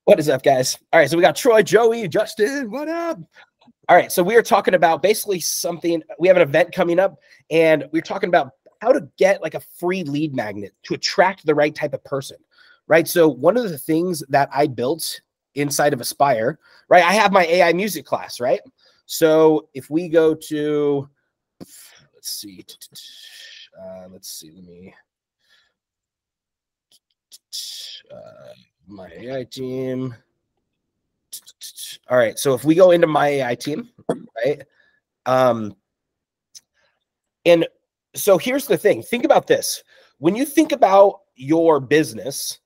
What is up, guys? All right, so we got Troy, Joey, Justin. What up? All right, so we are talking about basically something. We have an event coming up, and we're talking about how to get like a free lead magnet to attract the right type of person, right? So one of the things that I built inside of Aspire, right? I have my AI music class, right? So if we go to, let's see, let me, my AI team. All right, so if we go into my AI team, right? And so here's the thing. Think about this. When you think about your business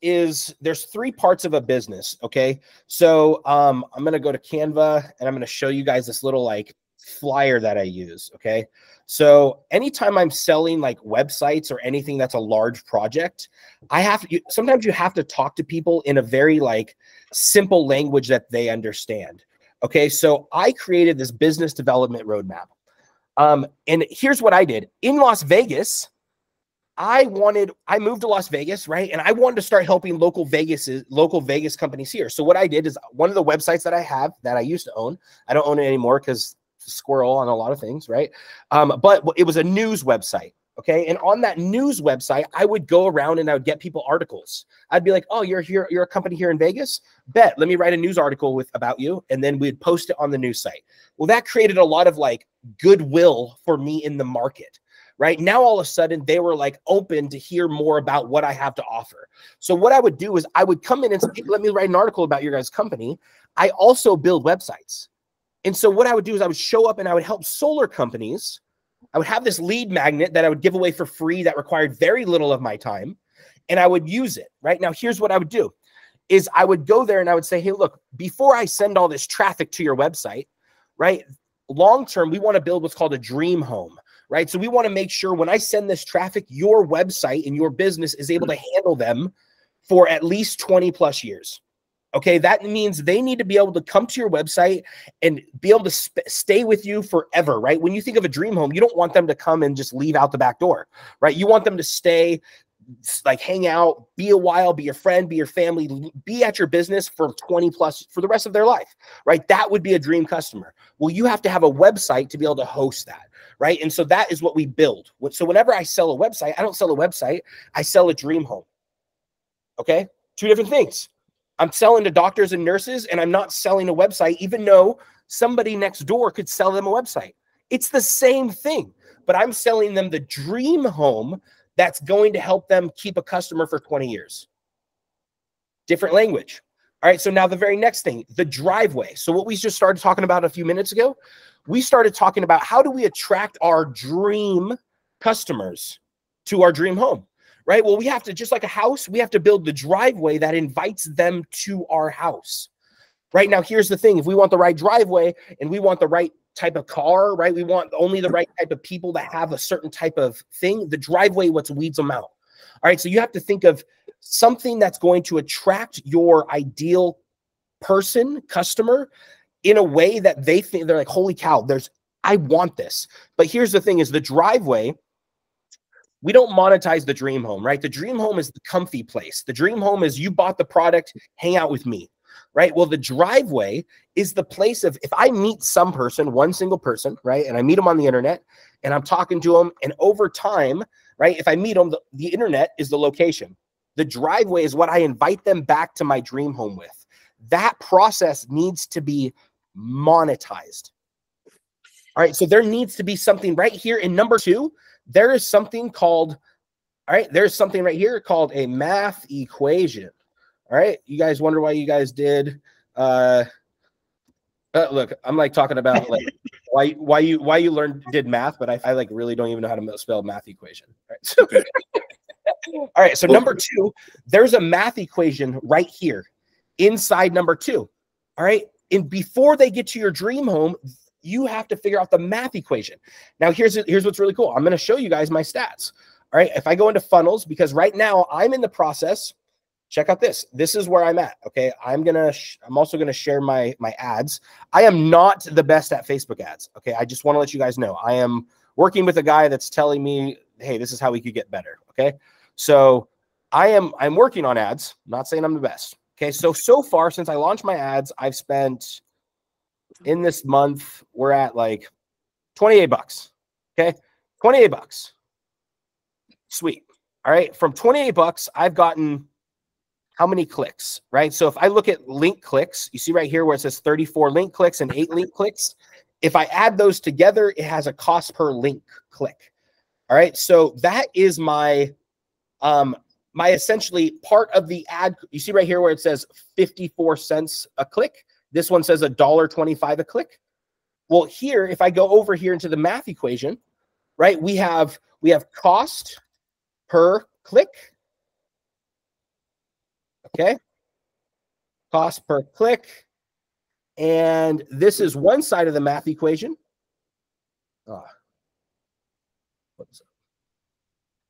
is, there's three parts of a business, okay? So I'm going to go to Canva, and I'm going to show you guys this little like flyer that I use, okay? So anytime I'm selling like websites or anything that's a large project, sometimes you have to talk to people in a very like simple language that they understand. Okay, so I created this business development roadmap. And here's what I did. In Las Vegas, I moved to Las Vegas, right? And I wanted to start helping local Vegas companies here. So what I did is, one of the websites that I have that I used to own, I don't own it anymore because squirrel on a lot of things, right? But it was a news website. Okay. And on that news website, I would go around and I would get people articles. I'd be like, oh, you're a company here in Vegas? Bet, let me write a news article about you. And then we'd post it on the news site. Well, that created a lot of like goodwill for me in the market, right? Now, all of a sudden they were like open to hear more about what I have to offer. So what I would do is I would come in and say, hey, let me write an article about your guys' company. I also build websites. And so what I would do is I would show up and I would help solar companies. I would have this lead magnet that I would give away for free that required very little of my time, and I would use it, right? Now, here's what I would do is I would go there and I would say, hey, look, before I send all this traffic to your website, right, long-term, we want to build what's called a dream home, right? So we want to make sure when I send this traffic, your website and your business is able to handle them for at least 20 plus years. Okay, that means they need to be able to come to your website and be able to stay with you forever, right? When you think of a dream home, you don't want them to come and just leave out the back door, right? You want them to stay, like hang out, be a while, be your friend, be your family, be at your business for 20 plus, for the rest of their life, right? That would be a dream customer. Well, you have to have a website to be able to host that, right? And so that is what we build. So whenever I sell a website, I don't sell a website, I sell a dream home. Okay, two different things. I'm selling to doctors and nurses, and I'm not selling a website, even though somebody next door could sell them a website. It's the same thing, but I'm selling them the dream home that's going to help them keep a customer for 20 years. Different language. All right, so now the very next thing, the driveway. So what we just started talking about a few minutes ago, we started talking about how do we attract our dream customers to our dream home. Right? Well, we have to, just like a house, we have to build the driveway that invites them to our house. Right now, here's the thing. If we want the right driveway and we want the right type of car, right? We want only the right type of people that have a certain type of thing. The driveway, what weeds them out. All right. So you have to think of something that's going to attract your ideal person, customer, in a way that they think, they're like, holy cow, I want this. But here's the thing is the driveway, we don't monetize the dream home, right? The dream home is the comfy place. The dream home is you bought the product, hang out with me, right? Well, the driveway is the place of, if I meet some person, one single person, right? And I meet them on the internet and I'm talking to them, and over time, right? If I meet them, the internet is the location. The driveway is what I invite them back to my dream home with. That process needs to be monetized. All right, so there needs to be something right here in number 2. There is something called, all right, there's something right here called a math equation. All right, you guys wonder why you guys did, look, I'm like talking about like why you did math, but I like really don't even know how to spell math equation. All right, so, all right, so number 2, there's a math equation right here inside number 2. All right, and before they get to your dream home, you have to figure out the math equation. Now, here's what's really cool. I'm going to show you guys my stats. All right. If I go into funnels, because right now I'm in the process, check out this. This is where I'm at. Okay. I'm also going to share my ads. I am not the best at Facebook ads. Okay. I just want to let you guys know I am working with a guy that's telling me, hey, this is how we could get better. Okay. So I'm working on ads. I'm not saying I'm the best. Okay. So far, since I launched my ads, I've spent in this month, we're at like 28 bucks. Okay. 28 bucks. Sweet. All right. From 28 bucks, I've gotten how many clicks, right? So if I look at link clicks, you see right here where it says 34 link clicks and 8 link clicks. If I add those together, it has a cost per link click. All right. So that is my, my essentially part of the ad. You see right here where it says 54 cents a click. This one says $1.25 a click. Well, here, if I go over here into the math equation, right, we have cost per click. Okay. Cost per click. And this is one side of the math equation.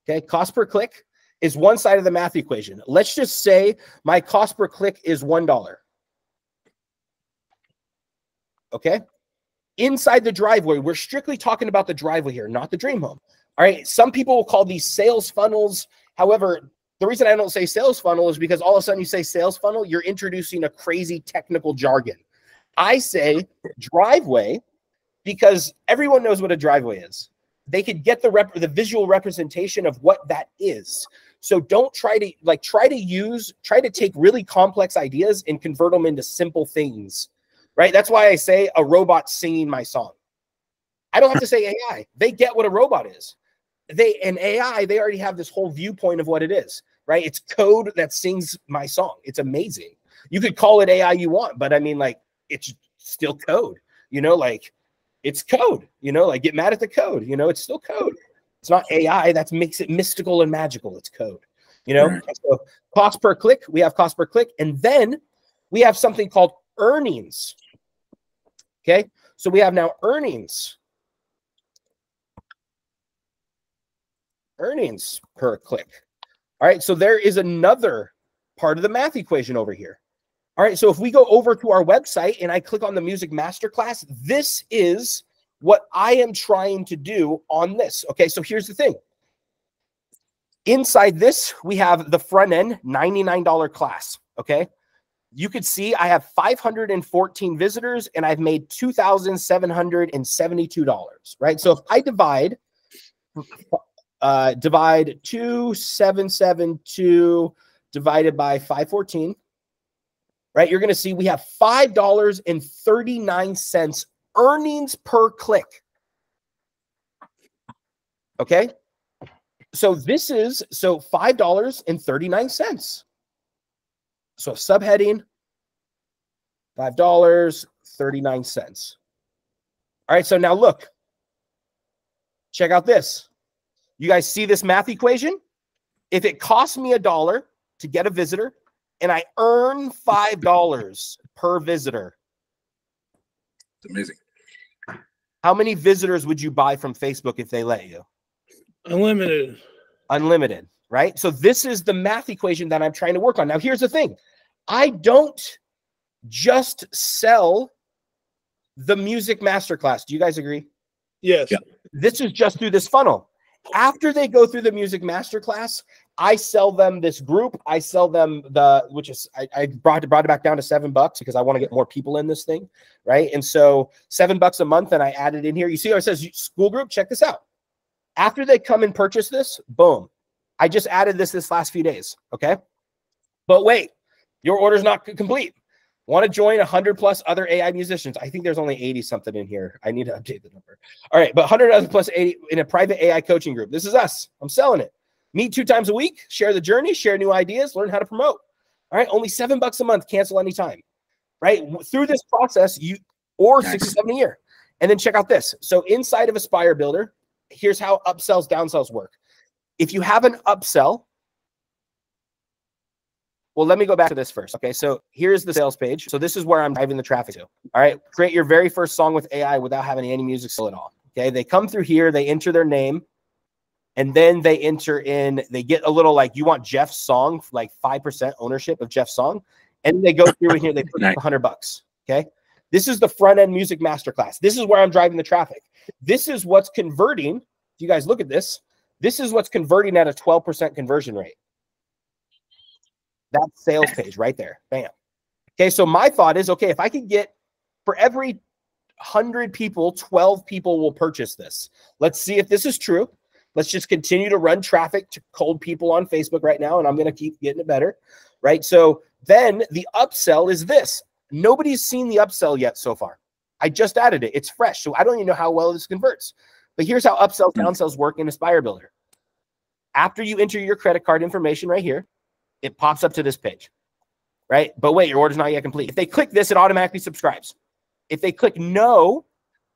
Okay. Cost per click is one side of the math equation. Let's just say my cost per click is $1. Okay. Inside the driveway, we're strictly talking about the driveway here, not the dream home. All right. Some people will call these sales funnels. However, the reason I don't say sales funnel is because all of a sudden you say sales funnel, you're introducing a crazy technical jargon. I say driveway because everyone knows what a driveway is. They could get the visual representation of what that is. So don't try to take really complex ideas and convert them into simple things, right? That's why I say a robot singing my song. I don't have to say AI. They get what a robot is. In AI, they already have this whole viewpoint of what it is, right? It's code that sings my song. It's amazing. You could call it AI you want, but I mean, like, it's still code, you know, like it's code, you know, like get mad at the code, you know, it's still code. It's not AI. That makes it mystical and magical. It's code, you know. Right. So cost per click, we have cost per click. And then we have something called earnings. Okay. So we have now earnings. Earnings per click. All right. So there is another part of the math equation over here. All right. So if we go over to our website and I click on the Music Masterclass, this is what I am trying to do on this. Okay. So here's the thing. Inside this, we have the front end $99 class. Okay. You could see I have 514 visitors and I've made $2,772, right? So if I divide 2,772 divided by 514, right? You're going to see we have $5.39 earnings per click. Okay. So this is, so $5.39. So subheading, $5.39. All right. So now look, check out this. You guys see this math equation? If it costs me $1 to get a visitor and I earn $5 per visitor. It's amazing. How many visitors would you buy from Facebook if they let you? Unlimited. Unlimited, right? So this is the math equation that I'm trying to work on. Now, here's the thing. I don't just sell the Music Masterclass. Do you guys agree? Yes. Yeah. This is just through this funnel. After they go through the Music Masterclass, I sell them this group. I sell them I brought it back down to $7 because I want to get more people in this thing, right? And so $7 a month, and I added in here. You see how it says school group? Check this out. After they come and purchase this, boom. I just added this last few days, okay? But wait, your order's not complete. Want to join 100+ other AI musicians? I think there's only 80 something in here. I need to update the number. All right, but 100 other plus 80 in a private AI coaching group. This is us. I'm selling it. Meet 2 times a week, share the journey, share new ideas, learn how to promote. All right, only $7 a month, cancel anytime. Right? Through this process, or 60-70 a year. And then check out this. So inside of Aspire Builder, here's how upsells, downsells work. If you have an upsell, well, let me go back to this first. Okay, so here's the sales page. So this is where I'm driving the traffic to. All right, create your very first song with AI without having any music skill at all. Okay, they come through here, they enter their name, and then they enter in, they get a little like, you want Jeff's song, like 5% ownership of Jeff's song. And they go through in here, they put $100. Okay, this is the front end Music Masterclass. This is where I'm driving the traffic. This is what's converting. If you guys look at this, this is what's converting at a 12% conversion rate. That sales page right there. Bam. Okay, so my thought is, okay, if I could get for every 100 people, 12 people will purchase this. Let's see if this is true. Let's just continue to run traffic to cold people on Facebook right now, and I'm going to keep getting it better, right? So then the upsell is this. Nobody's seen the upsell yet so far. I just added it. It's fresh, so I don't even know how well this converts. But here's how upsells, downsells work in Aspire Builder. After you enter your credit card information right here, it pops up to this page, right? But wait, your order's not yet complete. If they click this, it automatically subscribes. If they click no,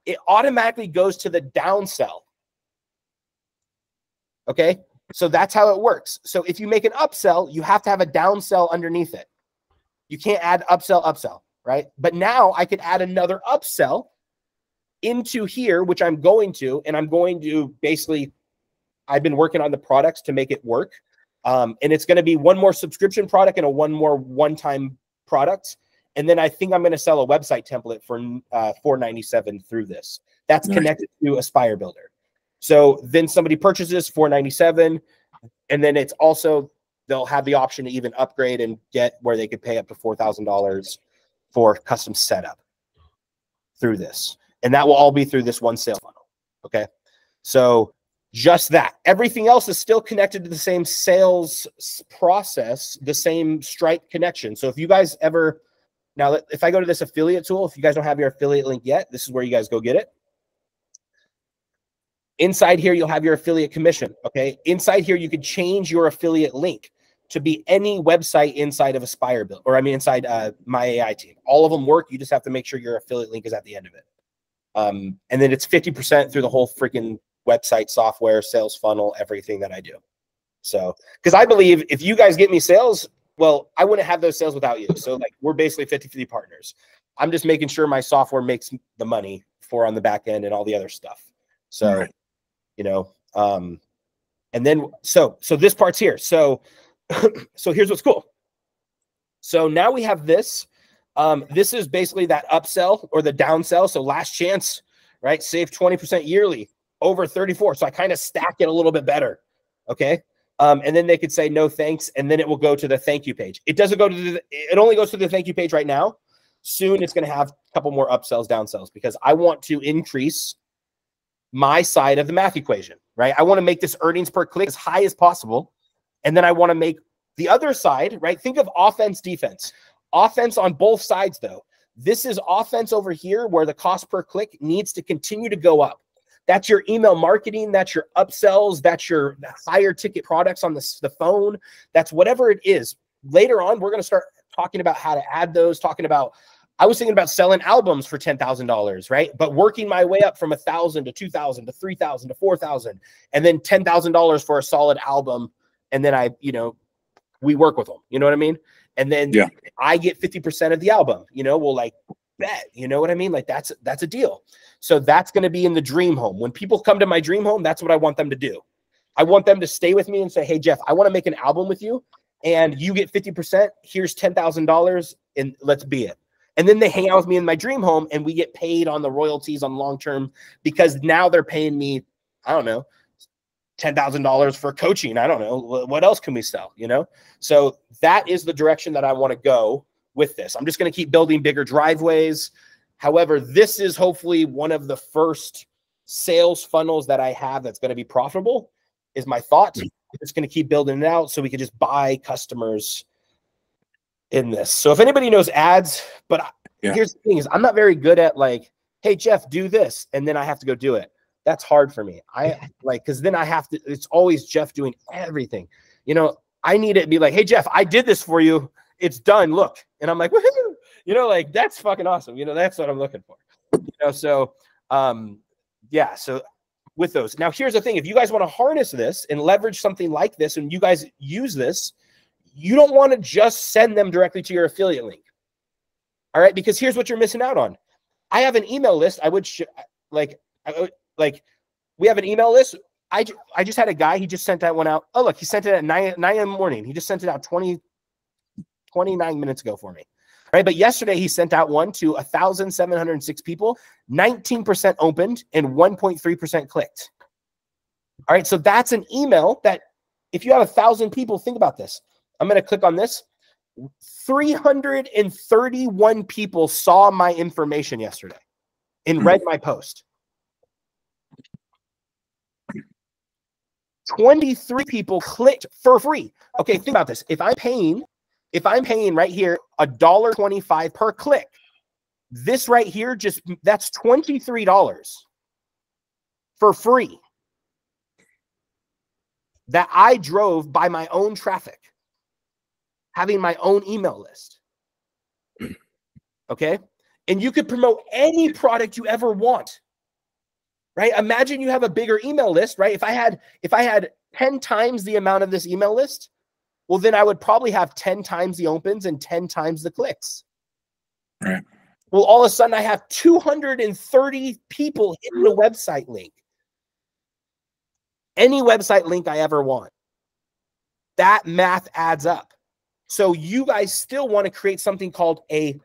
it automatically goes to the downsell. Okay, so that's how it works. So if you make an upsell, you have to have a downsell underneath it. You can't add upsell, right? But now I could add another upsell into here, which I'm going to, and I'm going to basically, I've been working on the products to make it work. And it's going to be one more subscription product and one more one-time product. And then I think I'm going to sell a website template for $497 through this. That's connected to Aspire Builder. So then somebody purchases $497, and then it's also, they'll have the option to even upgrade and get where they could pay up to $4,000 for custom setup through this. And that will all be through this one sales funnel. Okay. So just that. Everything else is still connected to the same sales process, the same Stripe connection. So if you guys ever, now if I go to this affiliate tool, if you guys don't have your affiliate link yet, this is where you guys go get it. Inside here, you'll have your affiliate commission, okay? Inside here, you could change your affiliate link to be any website inside of Aspire Build, or I mean inside My AI Team. All of them work. You just have to make sure your affiliate link is at the end of it. And then it's 50% through the whole freaking website, software, sales funnel, everything that I do. So, because I believe if you guys get me sales, well, I wouldn't have those sales without you. So like we're basically 50-50 partners. I'm just making sure my software makes the money for on the back end and all the other stuff. So, you know, and then, so this part's here. So, so here's what's cool. So now we have this. This is basically that upsell or the downsell. So last chance, right? Save 20% yearly over 34. So I kind of stack it a little bit better. Okay. And then they could say no thanks, and then it will go to the thank you page. It doesn't go to it only goes to the thank you page right now. Soon it's going to have a couple more upsells, downsells, because I want to increase my side of the math equation, right? I want to make this earnings per click as high as possible. And then I want to make the other side, right? Think of offense, defense. Offense on both sides, though. This is offense over here where the cost per click needs to continue to go up. That's your email marketing. That's your upsells. That's your higher ticket products on the phone. That's whatever it is. Later on, we're going to start talking about how to add those, talking about, I was thinking about selling albums for $10,000, right? But working my way up from $1,000 to $2,000 to $3,000 to $4,000, and then $10,000 for a solid album. And then we work with them, you know what I mean? And then I get 50% of the album, you know, we'll like bet, you know what I mean? Like that's a deal. So that's going to be in the dream home. When people come to my dream home, that's what I want them to do. I want them to stay with me and say, hey, Jeff, I want to make an album with you, and you get 50%. Here's $10,000, and let's be it. And then they hang out with me in my dream home, and we get paid on the royalties on long-term, because now they're paying me, I don't know, $10,000 for coaching. I don't know. What else can we sell, you know? So that is the direction that I want to go with this. I'm just going to keep building bigger driveways. However, this is hopefully one of the first sales funnels that I have that's going to be profitable, is my thought. I'm just going to keep building it out so we can just buy customers in this. So if anybody knows ads, but here's the thing is I'm not very good at like, hey, Jeff, do this, and then I have to go do it. That's hard for me. Because then I have to, it's always Jeff doing everything. You know, I need it to be like, hey, Jeff, I did this for you. It's done. Look. And I'm like, woohoo! You know, like that's fucking awesome. You know, that's what I'm looking for. You know, so yeah. So with those, now here's the thing. If you guys want to harness this and leverage something like this, and you guys use this, you don't want to just send them directly to your affiliate link. All right. Because here's what you're missing out on. I have an email list. We have an email list. I just had a guy, he just sent that one out. Oh, look, he sent it at 9 in the morning. He just sent it out 29 minutes ago for me. Right. But yesterday he sent out one to 1,706 people, 19% opened and 1.3% clicked. All right. So that's an email that if you have 1,000 people, think about this. I'm going to click on this. 331 people saw my information yesterday and read my post. 23 people clicked for free. Okay, think about this. If I'm paying right here $1.25 per click, this right here, that's $23 for free that I drove by my own traffic, having my own email list. Okay. And you could promote any product you ever want, right? Imagine you have a bigger email list, right? If I had 10 times the amount of this email list, well, then I would probably have 10 times the opens and 10 times the clicks. Right. Well, all of a sudden I have 230 people hitting the website link. Any website link I ever want. That math adds up. So you guys still want to create something called a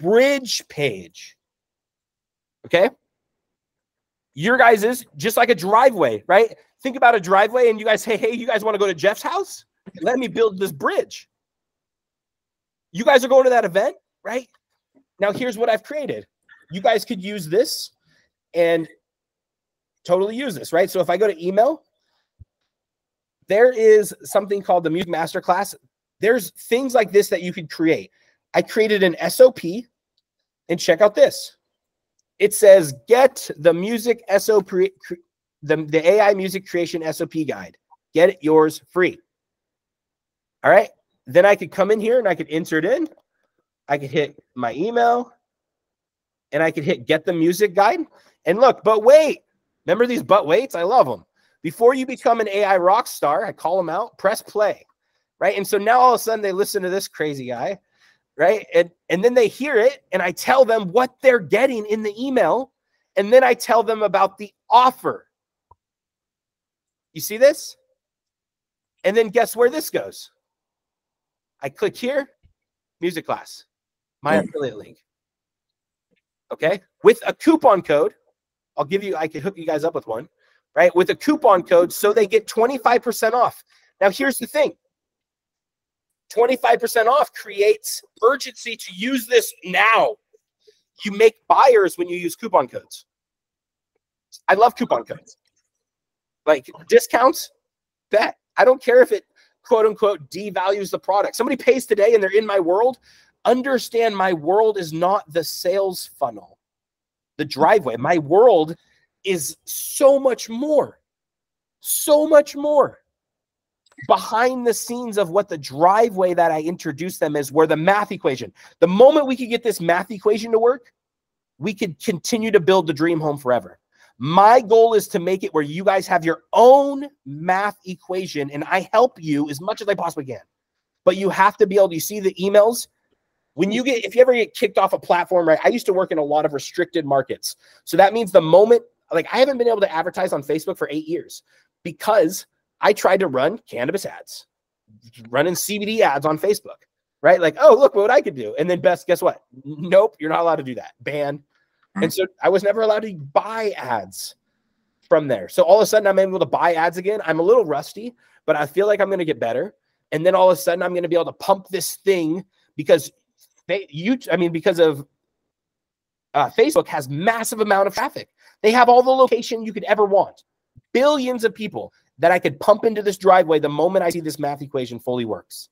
bridge page. Okay? Your guys is just like a driveway, right? Think about a driveway and you guys say, hey, you guys want to go to Jeff's house? Let me build this bridge. You guys are going to that event, right? Now here's what I've created. You guys could use this and totally use this, right? So if I go to email, there is something called the Music Masterclass. There's things like this that you could create. I created an SOP, and check out this. It says, get the music SOP, the AI music creation SOP guide. Get it yours free. All right. Then I could come in here and I could insert in. I could hit my email and I could hit get the music guide. And look, but wait, remember these but waits? I love them. Before you become an AI rock star, I call them out, press play, right? And so now all of a sudden they listen to this crazy guy, right? And then they hear it and I tell them what they're getting in the email. And then I tell them about the offer. You see this? And then guess where this goes? I click here, music class, my affiliate link. Okay. With a coupon code, I could hook you guys up with one, right? With a coupon code so they get 25% off. Now, here's the thing. 25% off creates urgency to use this now. You make buyers when you use coupon codes. I love coupon codes. Like discounts, bet. I don't care if it quote unquote devalues the product. Somebody pays today and they're in my world. Understand my world is not the sales funnel, the driveway. My world is so much more behind the scenes of what the driveway that I introduced them is, where the math equation. The moment we could get this math equation to work, we could continue to build the dream home forever. My goal is to make it where you guys have your own math equation and I help you as much as I possibly can. But you have to be able to see the emails. If you ever get kicked off a platform, right? I used to work in a lot of restricted markets. So that means the moment, like I haven't been able to advertise on Facebook for 8 years because I tried to run cannabis ads, running CBD ads on Facebook, right? Like, oh, look what I could do. And then guess what? Nope, you're not allowed to do that. Ban. And so I was never allowed to buy ads from there. So all of a sudden I'm able to buy ads again. I'm a little rusty, but I feel like I'm going to get better. And then all of a sudden I'm going to be able to pump this thing because Facebook has massive amount of traffic. They have all the location you could ever want. Billions of people that I could pump into this driveway the moment I see this math equation fully works.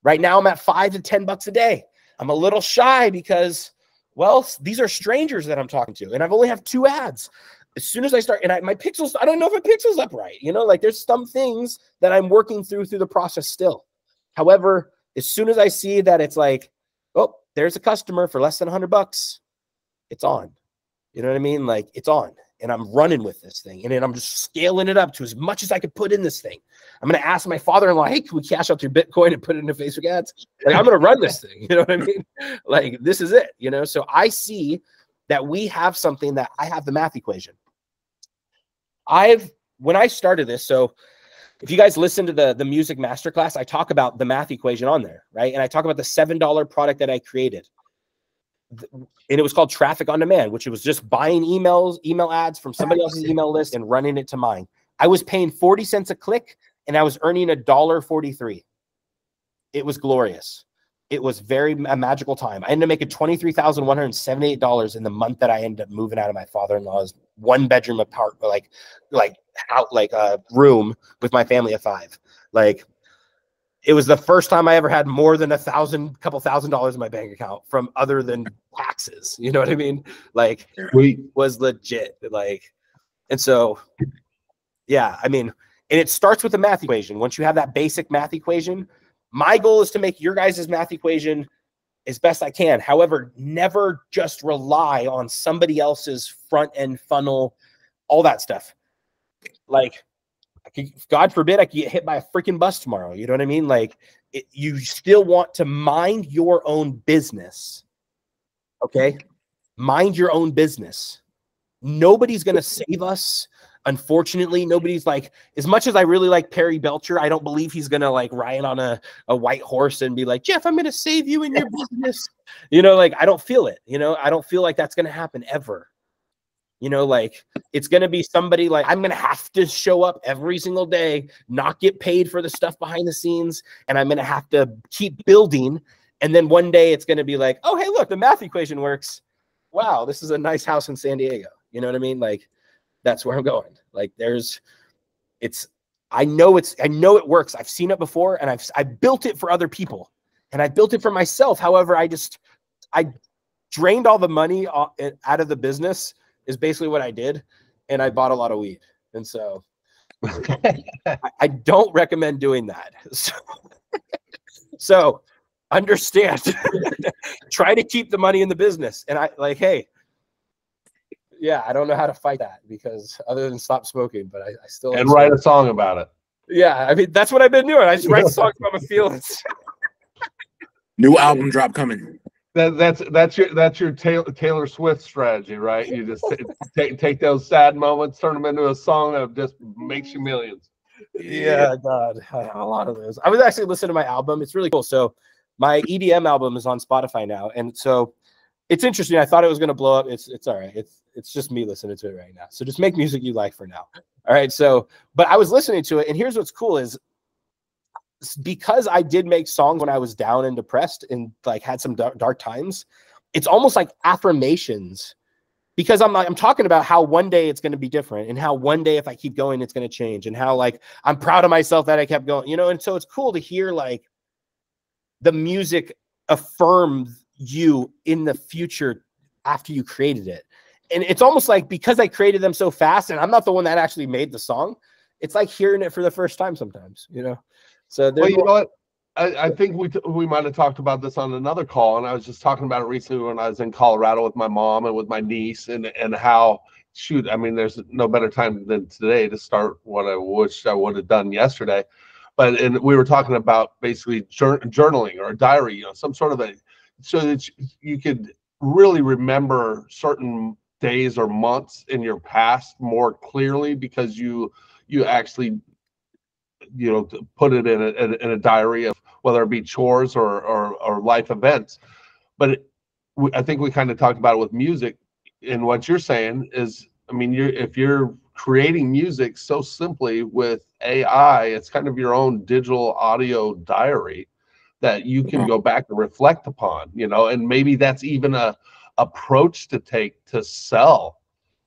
Right now I'm at $5 to $10 a day. I'm a little shy because, well, these are strangers that I'm talking to, and I've only have 2 ads. As soon as I start, and my pixels, I don't know if my pixel's up right. You know, like there's some things that I'm working through the process still. However, as soon as I see that it's like, oh, there's a customer for less than $100, it's on. You know what I mean? Like it's on. And I'm running with this thing. And then I'm just scaling it up to as much as I could put in this thing. I'm going to ask my father-in-law, hey, can we cash out through Bitcoin and put it into Facebook ads? Like, I'm going to run this thing. You know what I mean? Like, this is it, you know? So I see that we have something that I have the math equation. When I started this, so if you guys listen to the music masterclass, I talk about the math equation on there, right? And I talk about the $7 product that I created. And it was called Traffic on Demand, which it was just buying email ads from somebody else's email list and running it to mine. I was paying 40 cents a click and I was earning $1.43. It was glorious. it was a magical time. I ended up making $23,178 in the month that I ended up moving out of my father-in-law's 1-bedroom apartment, room with my family of 5. Like, it was the first time I ever had more than couple thousand dollars in my bank account from other than taxes. You know what I mean? Like, was legit. Like, and so, yeah, I mean, and it starts with the math equation. Once you have that basic math equation, my goal is to make your guys' math equation as best I can. However, never just rely on somebody else's front end funnel, all that stuff. Like, God forbid I could get hit by a freaking bus tomorrow. You know what I mean? Like, you still want to mind your own business. Okay? Mind your own business. Nobody's going to save us. Unfortunately, nobody's like, as much as I really like Perry Belcher, I don't believe he's going to like ride on a white horse and be like, Jeff, I'm going to save you in your business. You know, like, I don't feel it. You know, I don't feel like that's going to happen ever. You know, like, it's going to be somebody like, I'm going to have to show up every single day, not get paid for the stuff behind the scenes. And I'm going to have to keep building. And then one day it's going to be like, oh, hey, look, the math equation works. Wow, this is a nice house in San Diego. You know what I mean? Like, that's where I'm going. Like, I know it works. I've seen it before, and I built it for other people, and I built it for myself. However, I drained all the money out of the business is basically what I did. And I bought a lot of weed. And so I don't recommend doing that. So understand, try to keep the money in the business. And hey, yeah, I don't know how to fight that, because other than stop smoking, but I still. And write a song about it. Yeah. I mean, that's what I've been doing. I just write songs about my feelings. New album drop coming. That's your Taylor Swift strategy, right? You just take those sad moments, turn them into a song that just makes you millions. Yeah, God, a lot of those. I was actually listening to my album. It's really cool. So my EDM album is on Spotify now, and so it's interesting. I thought it was going to blow up. It's all right. It's just me listening to it right now. So just make music you like for now. All right. So, but I was listening to it, and here's what's cool is, because I did make songs when I was down and depressed and like had some dark times, it's almost like affirmations, because I'm talking about how one day it's going to be different, and how one day if I keep going, it's going to change, and how like I'm proud of myself that I kept going, you know? And so it's cool to hear like the music affirm you in the future after you created it. And it's almost like, because I created them so fast and I'm not the one that actually made the song, it's like hearing it for the first time sometimes, you know? So well, you know what? I think we might have talked about this on another call, and I was just talking about it recently when I was in Colorado with my mom and with my niece, and how, shoot, I mean, there's no better time than today to start what I wish I would have done yesterday. And we were talking about basically journaling or a diary, you know, some sort of so that you could really remember certain days or months in your past more clearly, because you actually, you know, put it in a diary of whether it be chores or life events. But I think we kind of talked about it with music, and what you're saying is, I mean, if you're creating music so simply with AI, it's kind of your own digital audio diary that you can go back and reflect upon, you know, and maybe that's even a approach to take to sell.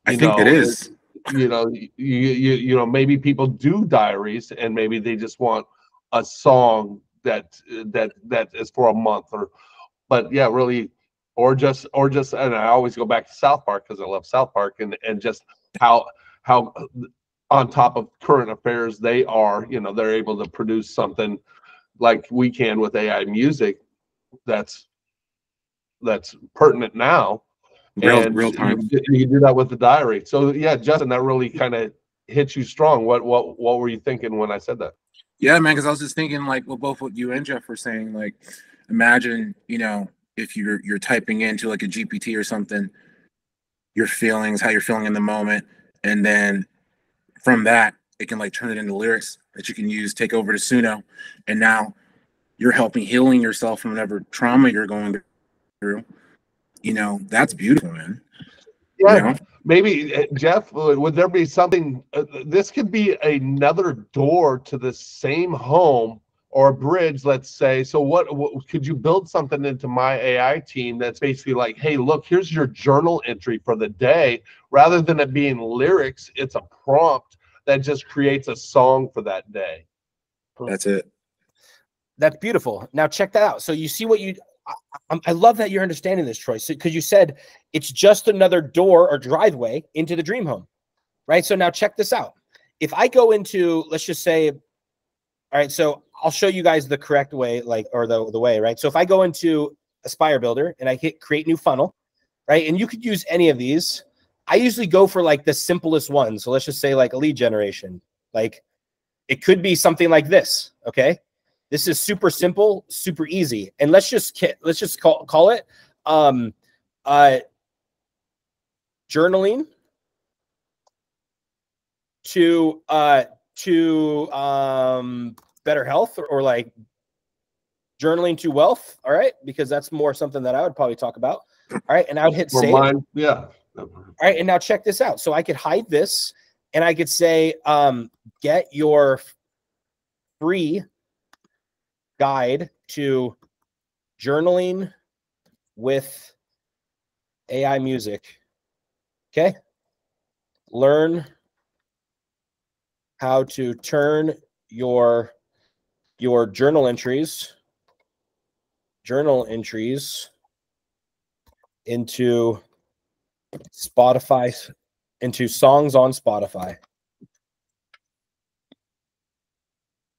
I think it is. You know, you know, maybe people do diaries, and maybe they just want a song that is for a month, but yeah, really, or just, and I always go back to South Park because I love South Park, and just how on top of current affairs they are, you know, they're able to produce something like we can with AI music that's pertinent now. Real time. You do that with the diary. So yeah, Justin, that really kind of hits you strong. What were you thinking when I said that? Yeah, man, because I was just thinking, like, well, both what you and Jeff were saying, like, imagine, you know, if you're typing into like a GPT or something, your feelings, how you're feeling in the moment, and then from that it can like turn it into lyrics that you can use, take over to Suno, and now you're healing yourself from whatever trauma you're going through. You know, that's beautiful, man. Yeah, you know? Maybe Jeff, would there be something? This could be another door to the same home or a bridge, let's say. So what could you build something into my AI team that's basically like, hey, look, here's your journal entry for the day. Rather than it being lyrics, it's a prompt that just creates a song for that day. That's it. That's beautiful. Now check that out. So you see what you, I love that you're understanding this, Troy, because you said it's just another door or driveway into the dream home, right? So now check this out. If I go into, let's just say, all right, so I'll show you guys the correct way, like, or the way, right? So if I go into Aspire Builder and I hit create new funnel, right? And you could use any of these. I usually go for like the simplest one. So let's just say like a lead generation. Like it could be something like this, okay? This is super simple, super easy. And let's just call it journaling to better health, or like journaling to wealth. All right, because that's more something that I would probably talk about. All right, and I would hit save. Mine, yeah. All right, and now check this out. So I could hide this, and I could say, get your free guide to journaling with AI music. Okay, learn how to turn your journal entries into Spotify, into songs on Spotify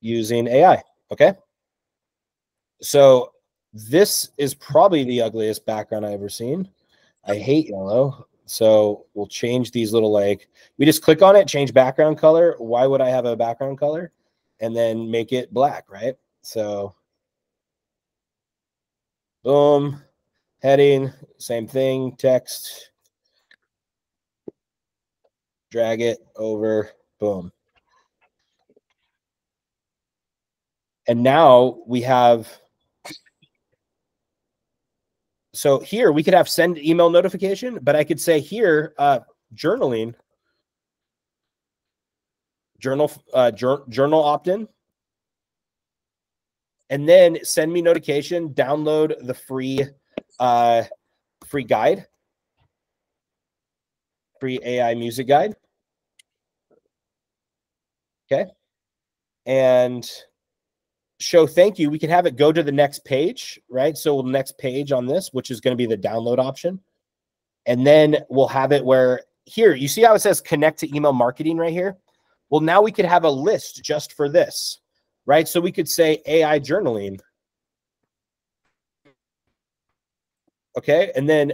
using AI. Okay, so this is probably the ugliest background I've ever seen. I hate yellow. So we'll change these little, like, we just click on it, change background color. Why would I have a background color? And then make it black, right? So boom, heading, same thing, text, drag it over, boom. And now we have, so here we could have send email notification, but I could say here, journaling, journal opt-in, and then send me notification, download the free guide, free AI music guide. Okay. And show thank you. We can have it go to the next page, right? So the next page on this, which is going to be the download option. And then we'll have it where here, you see how it says connect to email marketing right here? Well, now we could have a list just for this, right? So we could say AI journaling. Okay. And then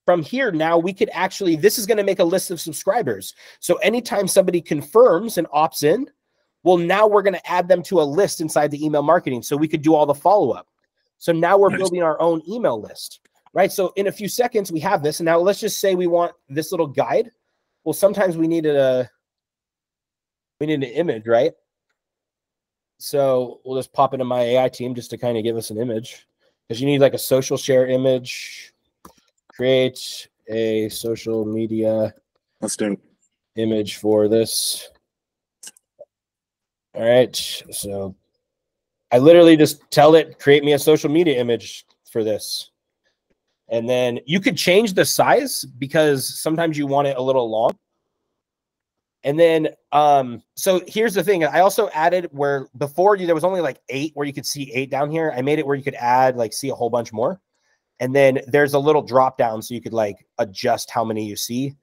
from here, now we could actually, this is going to make a list of subscribers. So anytime somebody confirms and opts in, well, now we're going to add them to a list inside the email marketing. So we could do all the follow-up. So now we're building our own email list, right? So in a few seconds, we have this. And now let's just say we want this little guide. Well, sometimes we need an image, right? So we'll just pop into my AI team just to kind of give us an image, because you need like a social share image. Create a social media image for this. All right. So I literally just tell it, create me a social media image for this. And then you could change the size because sometimes you want it a little long. And then, so here's the thing. I also added where before there was only like 8 where you could see 8 down here. I made it where you could add, like, see a whole bunch more. And then there's a little drop down so you could like adjust how many you see.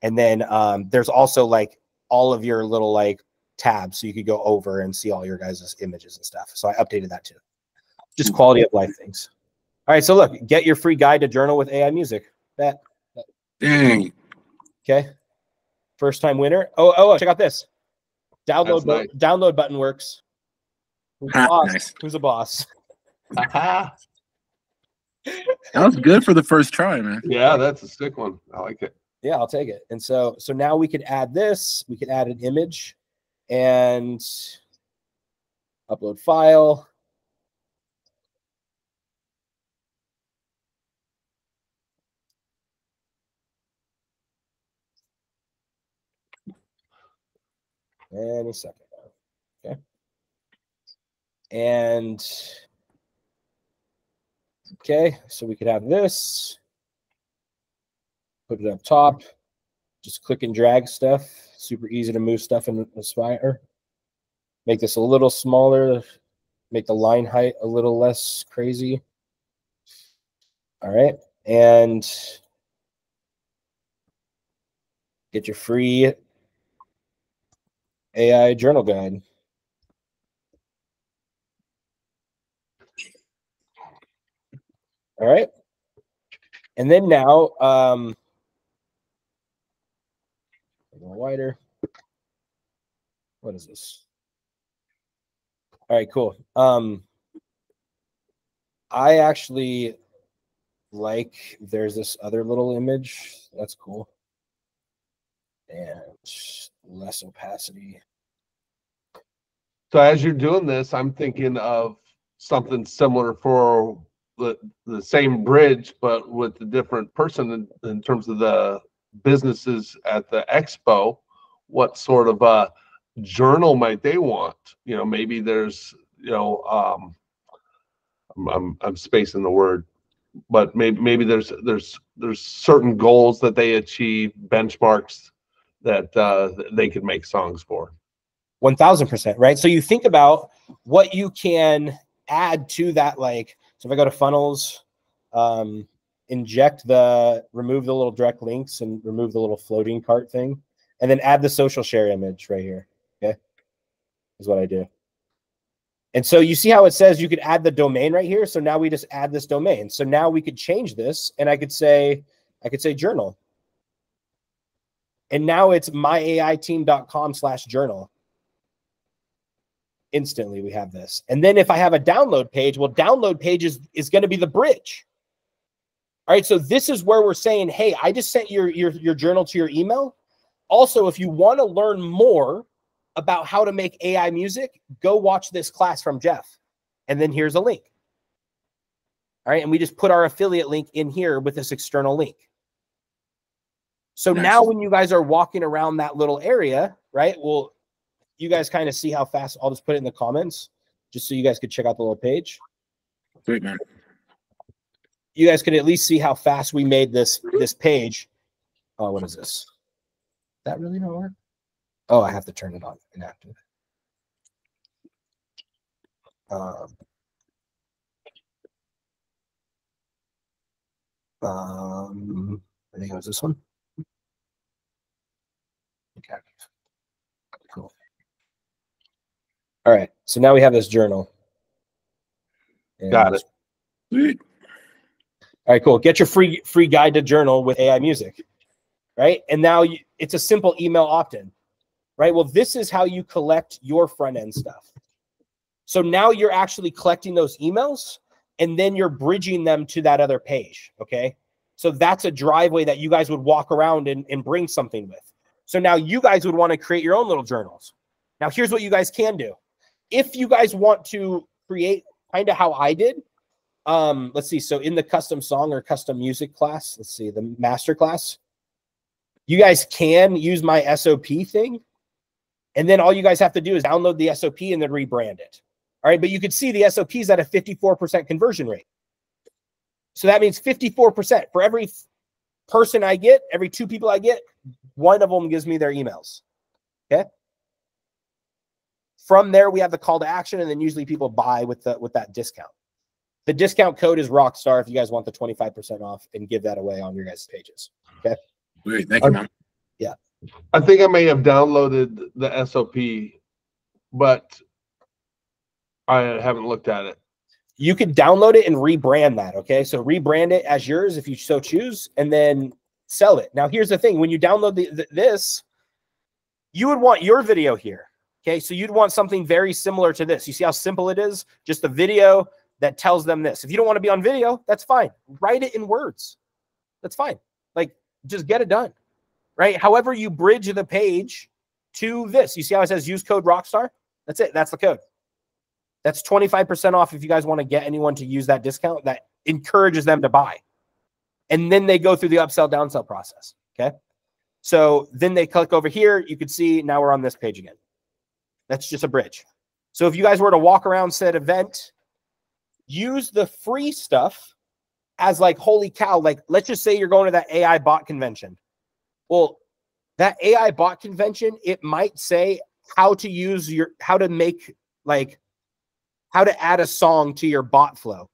And then there's also like all of your little like tabs so you could go over and see all your guys' images and stuff. So I updated that too. Just quality of life things. All right, so look, get your free guide to journal with AI music. Dang. Okay. First time winner. Oh, check out this. Download button works. Who's a boss? Nice. Who's a boss? Aha. That was good for the first try, man. Yeah, that's a sick one. I like it. Yeah, I'll take it. And so now we could add this. We could add an image and upload file. Any second. Okay. And okay, so we could have this. Put it up top. Just click and drag stuff. Super easy to move stuff in Aspire. Make this a little smaller. Make the line height a little less crazy. All right. And get your free AI journal guide. All right. And then now, a little wider. What is this? All right, cool. I actually like, there's this other little image. That's cool. And less opacity. So as you're doing this, I'm thinking of something similar for the same bridge, but with a different person in terms of the businesses at the expo. What sort of a journal might they want? You know, maybe there's, you know, I'm spacing the word, but maybe there's certain goals that they achieve, benchmarks that they could make songs for. 1000%, right? So you think about what you can add to that. Like, so if I go to funnels, remove the little direct links and remove the little floating cart thing, and then add the social share image right here. Okay, is what I do. And so you see how it says you could add the domain right here. So now we just add this domain. So now we could change this, and I could say journal. And now it's myaiteam.com/journal. Instantly we have this. And then if I have a download page, well, download page is going to be the bridge. All right, so this is where we're saying, hey, I just sent your journal to your email. Also, if you want to learn more about how to make AI music, go watch this class from Jeff. And then here's a link. All right, and we just put our affiliate link in here with this external link. So Nice. Now when you guys are walking around that little area, right, well, you guys kind of see how fast. I'll just put it in the comments just so you guys could check out the little page. Great, man. You guys could at least see how fast we made this page. Oh, what is this? That really not work? Oh, I have to turn it on inactive. I think it was this one. Okay. Cool. All right, so now we have this journal. And Got it. Sweet. All right, cool. Get your free guide to journal with AI music, right? And now it's a simple email opt-in, right? Well, this is how you collect your front-end stuff. So now you're actually collecting those emails, and then you're bridging them to that other page, okay? So that's a driveway that you guys would walk around and bring something with. So now you guys would want to create your own little journals. Now, here's what you guys can do. If you guys want to create kind of how I did, let's see. So in the custom song or custom music class, let's see, the master class, you guys can use my SOP thing. And then all you guys have to do is download the SOP and then rebrand it. All right. But you could see the SOP is at a 54% conversion rate. So that means 54% for every person I get, every 2 people I get, one of them gives me their emails. Okay. From there, we have the call to action, and then usually people buy with that discount. The discount code is Rockstar if you guys want the 25% off, and give that away on your guys' pages. Okay. Great. Thank you, man. Yeah. I think I may have downloaded the SOP, but I haven't looked at it. You could download it and rebrand that. Okay. So rebrand it as yours if you so choose, and then sell it. Now, here's the thing. When you download this, you would want your video here. Okay. So you'd want something very similar to this. You see how simple it is? Just a video that tells them this. If you don't want to be on video, that's fine. Write it in words. That's fine. Like, just get it done. Right? However you bridge the page to this. You see how it says use code Rockstar? That's it. That's the code. That's 25% off if you guys want to get anyone to use that discount. That encourages them to buy. And then they go through the upsell, downsell process. Okay? So then they click over here. You can see now we're on this page again. That's just a bridge. So if you guys were to walk around said event, use the free stuff as like, holy cow, like let's just say you're going to that AI bot convention. Well, that AI bot convention, it might say how to use your, how to make like, how to add a song to your bot flow.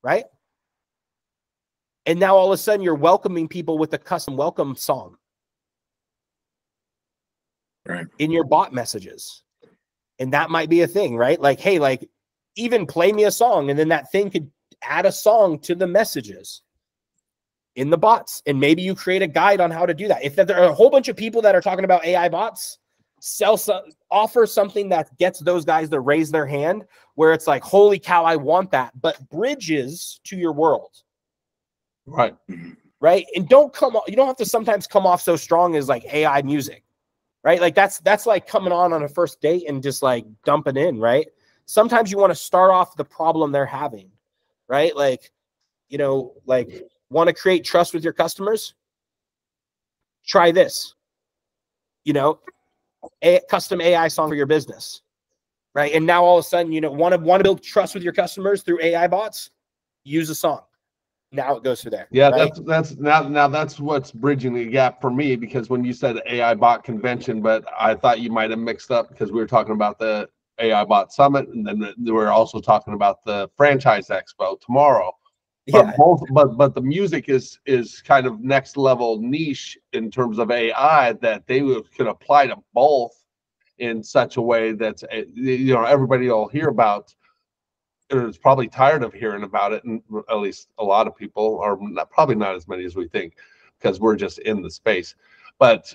Right? And now all of a sudden you're welcoming people with a custom welcome song. Right. In your bot messages. And that might be a thing, right? Like, hey, like even play me a song, and then that thing could add a song to the messages in the bots. And maybe you create a guide on how to do that. If there are a whole bunch of people that are talking about AI bots, offer something that gets those guys to raise their hand, where it's like, holy cow, I want that, but bridges to your world. Right. Right. And don't you don't have to sometimes come off so strong as like AI music. Right? Like that's like coming on a first date and just like dumping in, right? Sometimes you want to start off the problem they're having, right? Like, you know, like want to create trust with your customers? Try this, you know, a custom AI song for your business, right? And now all of a sudden, you know, want to build trust with your customers through AI bots? Use a song. Now it goes through there. Yeah, right? that's now that's what's bridging the gap for me, because when you said AI bot convention, but I thought you might have mixed up because we were talking about the AI bot summit, and then we're also talking about the franchise expo tomorrow. Yeah. But the music is kind of next level niche in terms of AI that they could apply to both in such a way that you know everybody will hear about. Is probably tired of hearing about it, and at least a lot of people are probably not as many as we think, because we're just in the space. But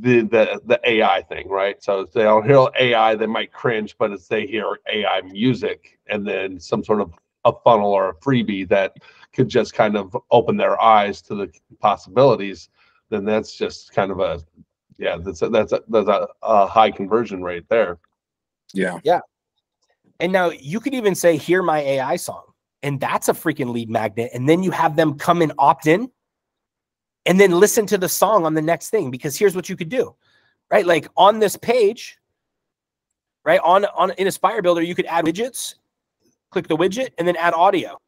the AI thing, right? So if they don't hear AI, they might cringe, but as they hear AI music and then some sort of a funnel or a freebie that could just kind of open their eyes to the possibilities, then that's just kind of a that's a high conversion rate there. Yeah. Yeah. And now you could even say, hear my AI song. And that's a freaking lead magnet. And then you have them come and opt in and then listen to the song on the next thing. Because here's what you could do, right? Like on this page, right? On in Aspire Builder, you could add widgets, click the widget, and then add audio,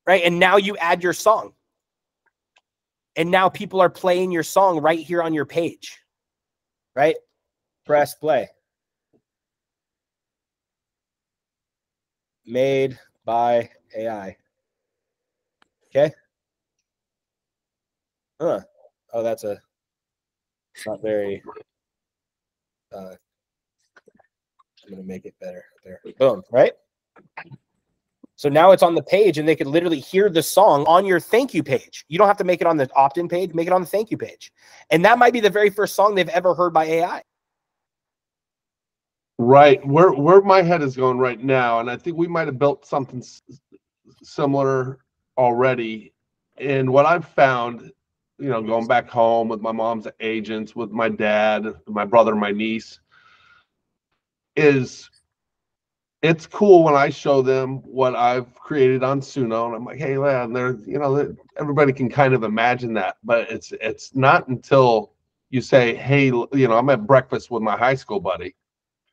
right? And now you add your song. And now people are playing your song right here on your page, right? Press play. Made by AI. Okay. Oh, that's not very. I'm gonna make it better there. Boom. Right. So now it's on the page, and they could literally hear the song on your thank you page. You don't have to make it on the opt-in page. Make it on the thank you page, and that might be the very first song they've ever heard by AI. Right, where my head is going right now, and I think we might have built something similar already. And what I've found, you know, going back home with my mom's agents, with my dad, my brother, my niece, is it's cool when I show them what I've created on Suno, and I'm like, hey, man, you know, everybody can kind of imagine that, but it's not until you say, hey, you know, I'm at breakfast with my high school buddy,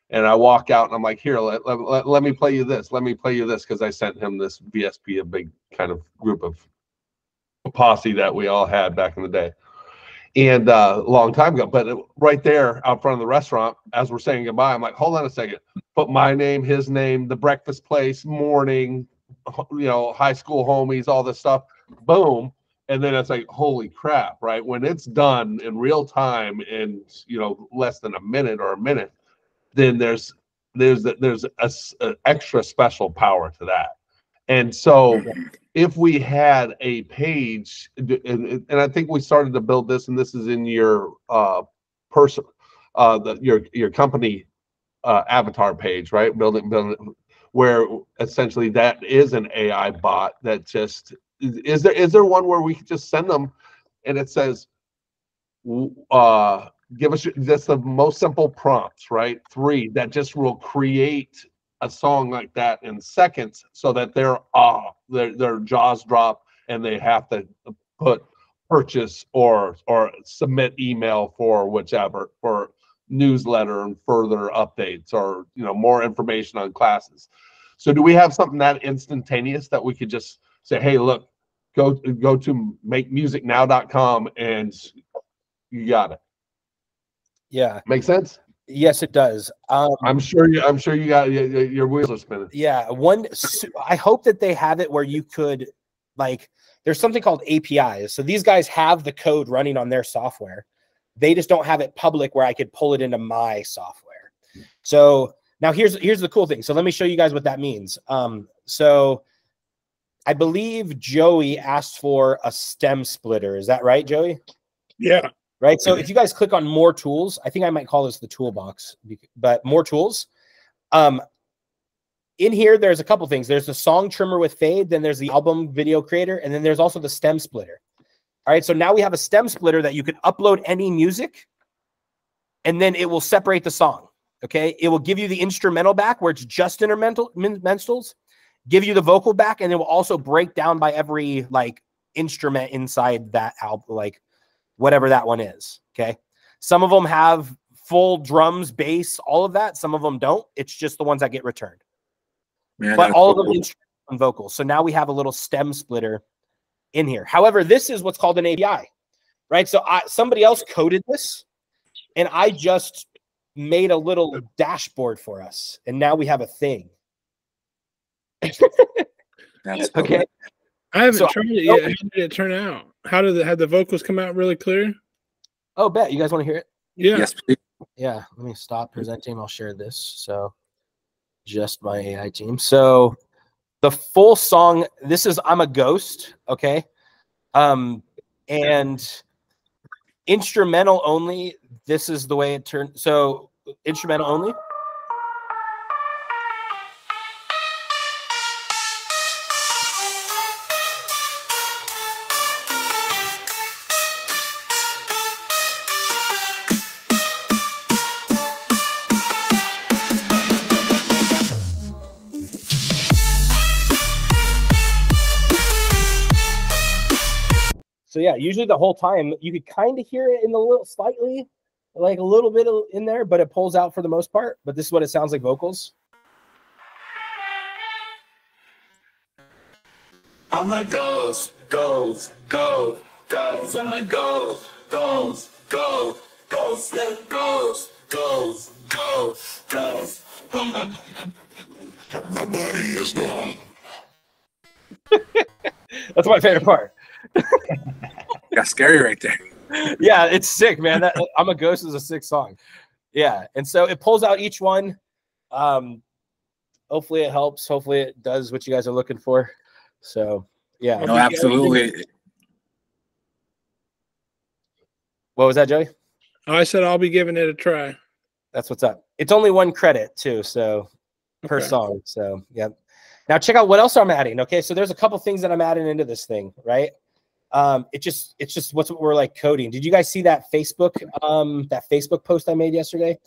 and I walk out and I'm like, here, let me play you this. Let me play you this, because I sent him this VSP, a big kind of group of posse that we all had back in the day. And a long time ago. But right there out front of the restaurant, as we're saying goodbye, I'm like, hold on a second. Put my name, his name, the breakfast place, morning, you know, high school homies, all this stuff. Boom. And then it's like, holy crap, right? When it's done in real time in, you know, less than a minute or a minute, then there's a extra special power to that. And so if we had a page, and I think we started to build this, and this is in your your company avatar page, right? Building, where essentially that is an AI bot that just is there one where we can just send them and it says give us just the most simple prompts, right? 3 that just will create a song like that in seconds, so that their jaws drop and they have to put purchase or submit email for whichever, for newsletter and further updates or, more information on classes. So do we have something that instantaneous that we could just say, hey, look, go to makemusicnow.com and you got it? Yeah. Make sense? Yes, it does. I'm sure you got your wheels are spinning. Yeah. I hope that they have it where you could, like, there's something called APIs. So these guys have the code running on their software. They just don't have it public where I could pull it into my software. So now here's the cool thing. So let me show you guys what that means. So I believe Joey asked for a stem splitter. Is that right, Joey? Yeah. Right. So if you guys click on more tools, I think I might call this the toolbox, but more tools. In here, there's a couple things. There's the song trimmer with fade, then there's the album video creator, and then there's also the stem splitter. All right, so now we have a stem splitter that you can upload any music, and then it will separate the song, okay? It will give you the instrumental back where it's just instrumentals, give you the vocal back, and it will also break down by every, like, instrument inside that album, like, whatever that one is, okay? Some of them have full drums, bass, all of that. Some of them don't. It's just the ones that get returned. Man, But all of them instrumental and vocals. So now we have a little stem splitter in here. However, this is what's called an API, right? So somebody else coded this, and I just made a little dashboard for us, and now we have a thing. That's Okay. I haven't So- tried it yet. How did it turn out? Have the vocals come out really clear? Oh, bet. You guys want to hear it? Yeah. Yes, please. Yeah. Let me stop presenting. I'll share this. So just my AI team. So the full song, this is I'm a Ghost, okay? And instrumental only, this is the way it turned. So instrumental only. So yeah, usually the whole time you could kind of hear it in the little slightly, like a little bit in there, but it pulls out for the most part. But this is what it sounds like vocals. I'm a ghost, ghost, ghost, ghost. I'm a ghost, ghost, ghost, ghost, ghost, ghost, ghost, ghost. My body is gone. That's my favorite part. Got scary right there. Yeah, it's sick, man. That I'm a Ghost is a sick song. Yeah, and so it pulls out each one. Hopefully it helps. Hopefully it does what you guys are looking for. So yeah. No, absolutely. What was that, Joey? I said I'll be giving it a try. That's what's up. It's only one credit too, so per Okay. song. So yeah. Now check out what else I'm adding. Okay, so there's a couple things that I'm adding into this thing, right? It's just what we're like coding. Did you guys see that Facebook post I made yesterday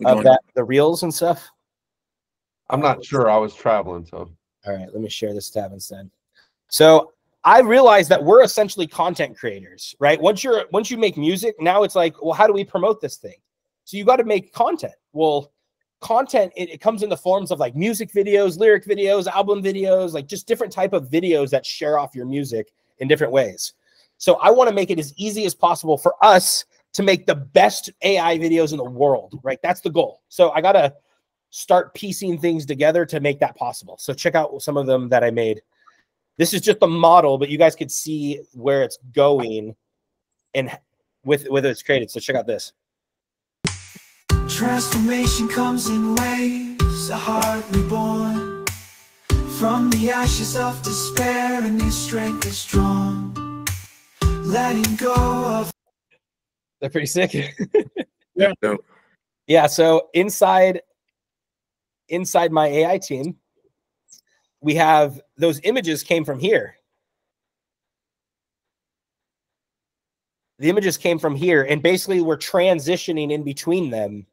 of the reels and stuff? I'm not sure. I was traveling, so. All right, let me share this tab instead. So I realized that we're essentially content creators, right? Once you make music, now it's like, well, how do we promote this thing? So you got to make content. Well, content, it comes in the forms of like music videos, lyric videos, album videos, like just different type of videos that share off your music in different ways. So I want to make it as easy as possible for us to make the best AI videos in the world, right? That's the goal. So I got to start piecing things together to make that possible. So check out some of them that I made. This is just the model, but you guys could see where it's going and with it's created. So check out this. Transformation comes in waves, a heart reborn. From the ashes of despair, a new strength is drawn. Letting go of. They're pretty sick. Yeah. Yeah. So inside my AI team, we have those images came from here. The images came from here, and basically we're transitioning in between them,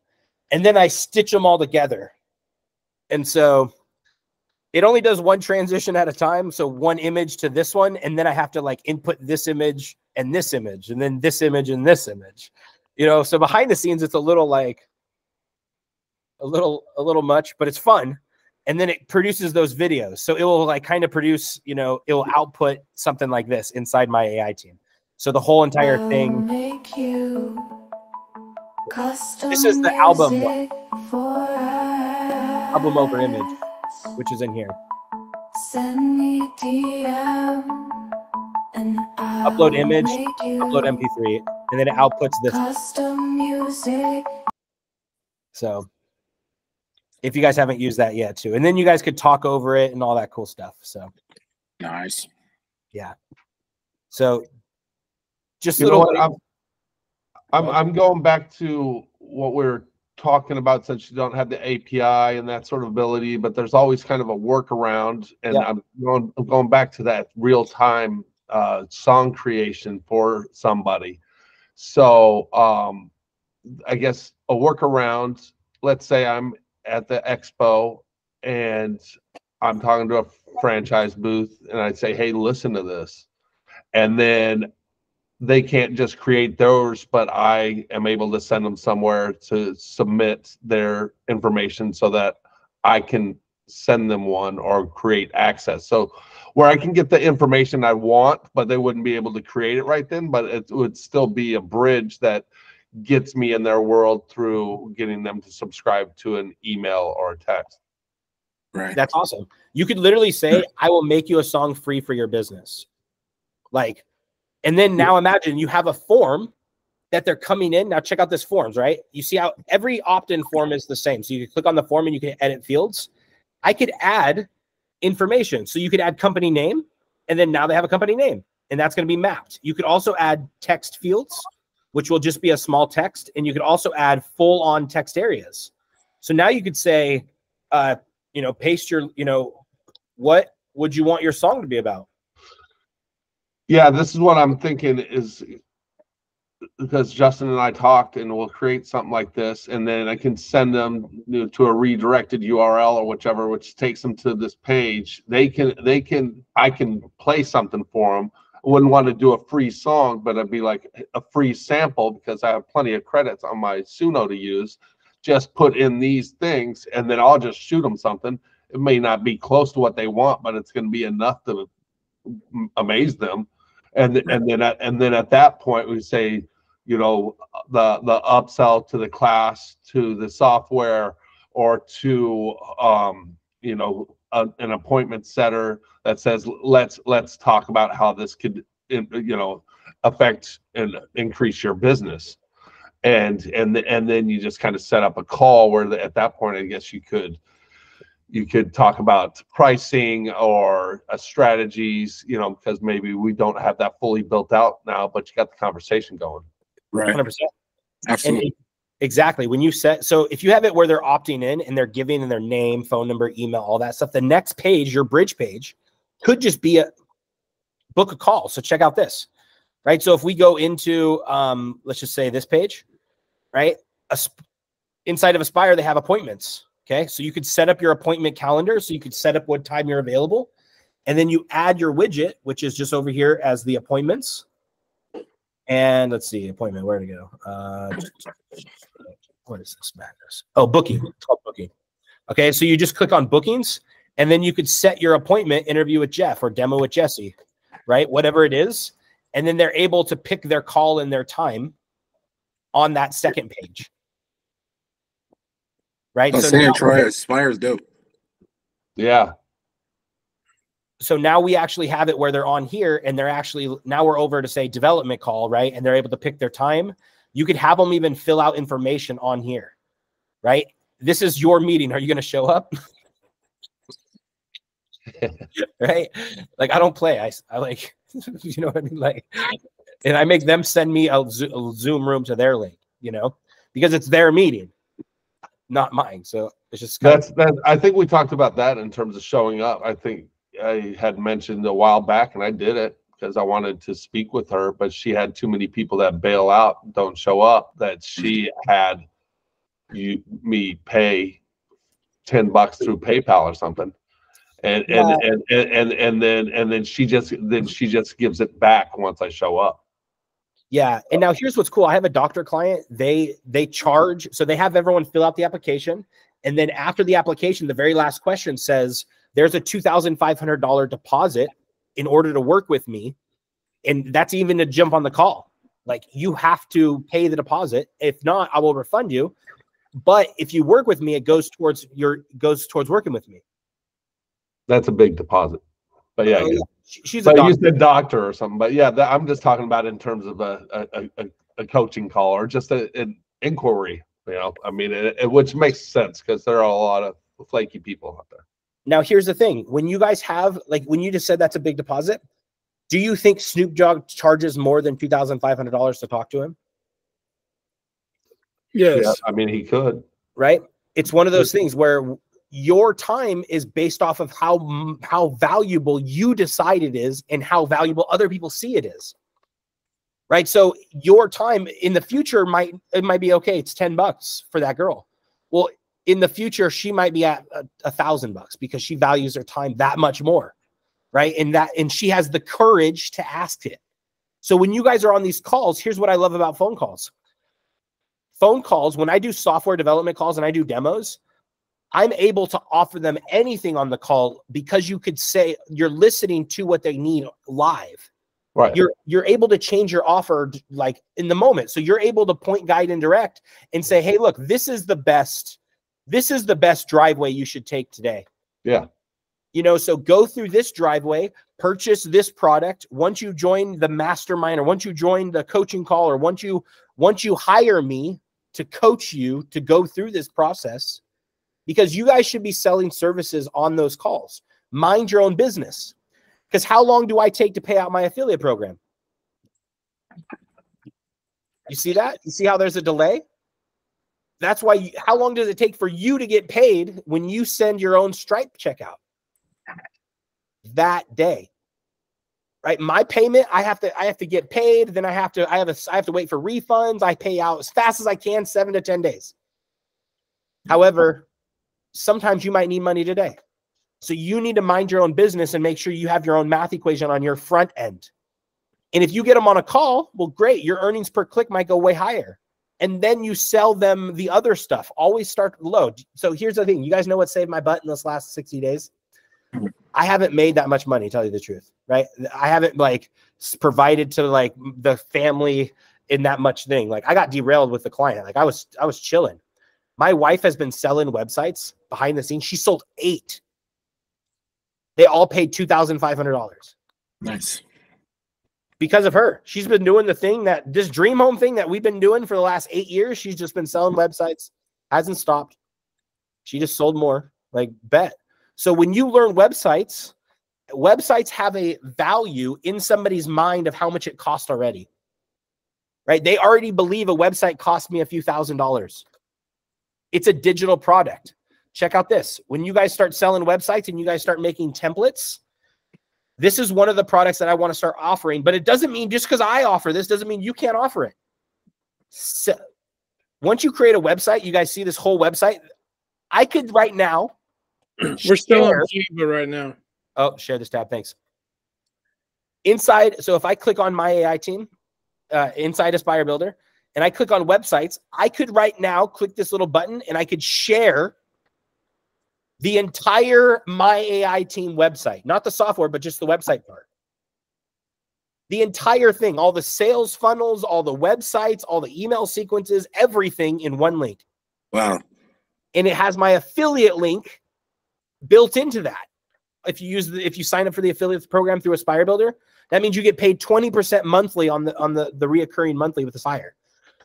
and then I stitch them all together. And so it only does one transition at a time. So one image to this one, and then I have to like input this image, and then this image and this image. You know, so behind the scenes, it's a little like a little much, but it's fun. And then it produces those videos. So it will like kind of produce, you know, it will output something like this inside my AI team. So the whole entire thing. This is the album over image, which is in here. Send me DM and upload image, upload MP3, and then it outputs this. Custom music. So if you guys haven't used that yet too, and then you guys could talk over it and all that cool stuff. So nice. Yeah. So just you little. know what, I'm going back to what we're talking about, since you don't have the API and that sort of ability, but there's always kind of a workaround, and yeah. I'm going back to that real-time song creation for somebody. So I guess a workaround, let's say I'm at the expo and I'm talking to a franchise booth and I say, hey, listen to this. And then they can't just create those, but I am able to send them somewhere to submit their information so that I can send them one or create access. So where I can get the information I want, but they wouldn't be able to create it right then, but it would still be a bridge that gets me in their world through getting them to subscribe to an email or a text. Right. That's awesome. You could literally say, I will make you a song free for your business. Like, and then now imagine you have a form that they're coming in. Now check out this forms, right? You see how every opt-in form is the same. So you can click on the form and you can edit fields. I could add information. So you could add company name, and then now they have a company name, and that's going to be mapped. You could also add text fields, which will just be a small text. And you could also add full on text areas. So now you could say, you know, paste your, you know, what would you want your song to be about? Yeah, this is what I'm thinking, is because Justin and I talked, and we'll create something like this, and then I can send them, you know, to a redirected URL or whichever, which takes them to this page. I can play something for them. I wouldn't want to do a free song, but it'd be like a free sample, because I have plenty of credits on my Suno to use. Just put in these things, and then I'll just shoot them something. It may not be close to what they want, but it's going to be enough to amaze them. And then at that point we say, you know, the upsell to the class, to the software, or to you know, an appointment setter that says, let's talk about how this could, you know, affect and increase your business. And then you just kind of set up a call where at that point, I guess you could talk about pricing or strategies, you know, because maybe we don't have that fully built out now, but you got the conversation going. Right. 100%. Absolutely. Exactly. When you set, so if you have it where they're opting in and they're giving in their name, phone number, email, all that stuff, the next page, your bridge page, could just be a book a call. So check out this, right? So if we go into, let's just say this page, right? Inside of Aspire, they have appointments. Okay. So you could set up your appointment calendar. So you could set up what time you're available. And then you add your widget, which is just over here as the appointments. And let's see, appointment, where to go? What is this madness? Oh, booking. It's called booking. Okay. So you just click on bookings, and then you could set your appointment, interview with Jeff or demo with Jesse, right? Whatever it is. And then they're able to pick their call and their time on that second page. Right. So now, Troy, Aspire is dope. Yeah. So now we actually have it where they're on here, and they're actually, now we're over to say development call, right? And they're able to pick their time. You could have them even fill out information on here, right? This is your meeting. Are you going to show up? Right? Like, I don't play. I like, you know what I mean? Like, and I make them send me a Zoom room to their link, you know, because it's their meeting, not mine. So it's just I think we talked about that in terms of showing up. I think I had mentioned a while back, and I did it because I wanted to speak with her, but she had too many people that bail out, don't show up, that she had me pay $10 through PayPal or something. And then she just gives it back once I show up. Yeah. And now here's what's cool. I have a doctor client. They charge. So they have everyone fill out the application. And then after the application, the very last question says, there's a $2,500 deposit in order to work with me. And that's even to jump on the call. Like, you have to pay the deposit. If not, I will refund you. But if you work with me, it goes towards working with me. That's a big deposit. But yeah, she's a but doctor. you said doctor or something. But yeah, I'm just talking about in terms of a coaching call or just an inquiry. You know, I mean, which makes sense because there are a lot of flaky people out there. Now, here's the thing: when you guys have, like, when you just said that's a big deposit, do you think Snoop Dogg charges more than $2,500 to talk to him? Yes. Yeah, I mean, he could. Right? It's one of those things where your time is based off of how valuable you decide it is and how valuable other people see it is. Right? So your time in the future might be okay. It's $10 for that girl. Well, in the future, she might be at $1,000 because she values her time that much more. Right? And she has the courage to ask it. So when you guys are on these calls, here's what I love about phone calls. Phone calls, when I do software development calls and I do demos, I'm able to offer them anything on the call because you could say you're listening to what they need live. Right. You're able to change your offer like in the moment. So you're able to point, guide, and direct and say, hey, look, this is the best driveway you should take today. Yeah. You know, so go through this driveway, purchase this product. Once you join the mastermind, or once you join the coaching call, or once you hire me to coach you to go through this process, because you guys should be selling services on those calls. Mind your own business. Because how long do I take to pay out my affiliate program? You see that? You see how there's a delay? That's why. How long does it take for you to get paid when you send your own Stripe checkout? That day. Right? My payment, I have to get paid. Then I have to wait for refunds. I pay out as fast as I can, 7 to 10 days. However, sometimes you might need money today. So you need to mind your own business and make sure you have your own math equation on your front end. And if you get them on a call, well, great. Your earnings per click might go way higher. And then you sell them the other stuff. Always start low. So here's the thing. You guys know what saved my butt in this last 60 days? I haven't made that much money, to tell you the truth, right? I haven't like provided to like the family in that much thing. Like, I got derailed with the client. Like, I was chilling. My wife has been selling websites behind the scenes. She sold 8. They all paid $2,500. Nice. Because of her. She's been doing this dream home thing that we've been doing for the last 8 years. She's just been selling websites. Hasn't stopped. She just sold more. Like, bet. So when you learn websites have a value in somebody's mind of how much it cost already. Right? They already believe a website cost me a few $1,000s. It's a digital product. Check out this. When you guys start selling websites and you guys start making templates, this is one of the products that I want to start offering. But it doesn't mean just because I offer this doesn't mean you can't offer it. So once you create a website, you guys see this whole website. I could right now. We're still on Canva right now. Oh, share this tab. Thanks. Inside. So if I click on my AI team, inside Aspire Builder, and I click on websites, I could right now click this little button and I could share the entire My AI Team website, not the software, but just the website part. The entire thing, all the sales funnels, all the websites, all the email sequences, everything in one link. Wow. And it has my affiliate link built into that. If you sign up for the affiliate program through Aspire Builder, that means you get paid 20% monthly on the reoccurring monthly with Aspire.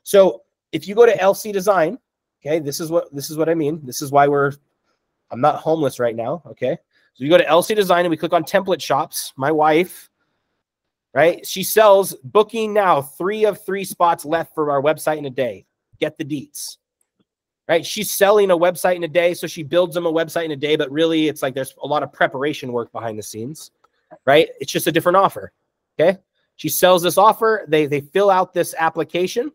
So if you go to LC Design, okay, this is what I mean. This is why I'm not homeless right now. Okay. So you go to LC Design and we click on template shops. My wife, right? She sells booking now, 3 of 3 spots left for our website in a day. Get the deets, right? She's selling a website in a day. So she builds them a website in a day, but really it's like, there's a lot of preparation work behind the scenes, right? It's just a different offer. Okay. She sells this offer. They fill out this application,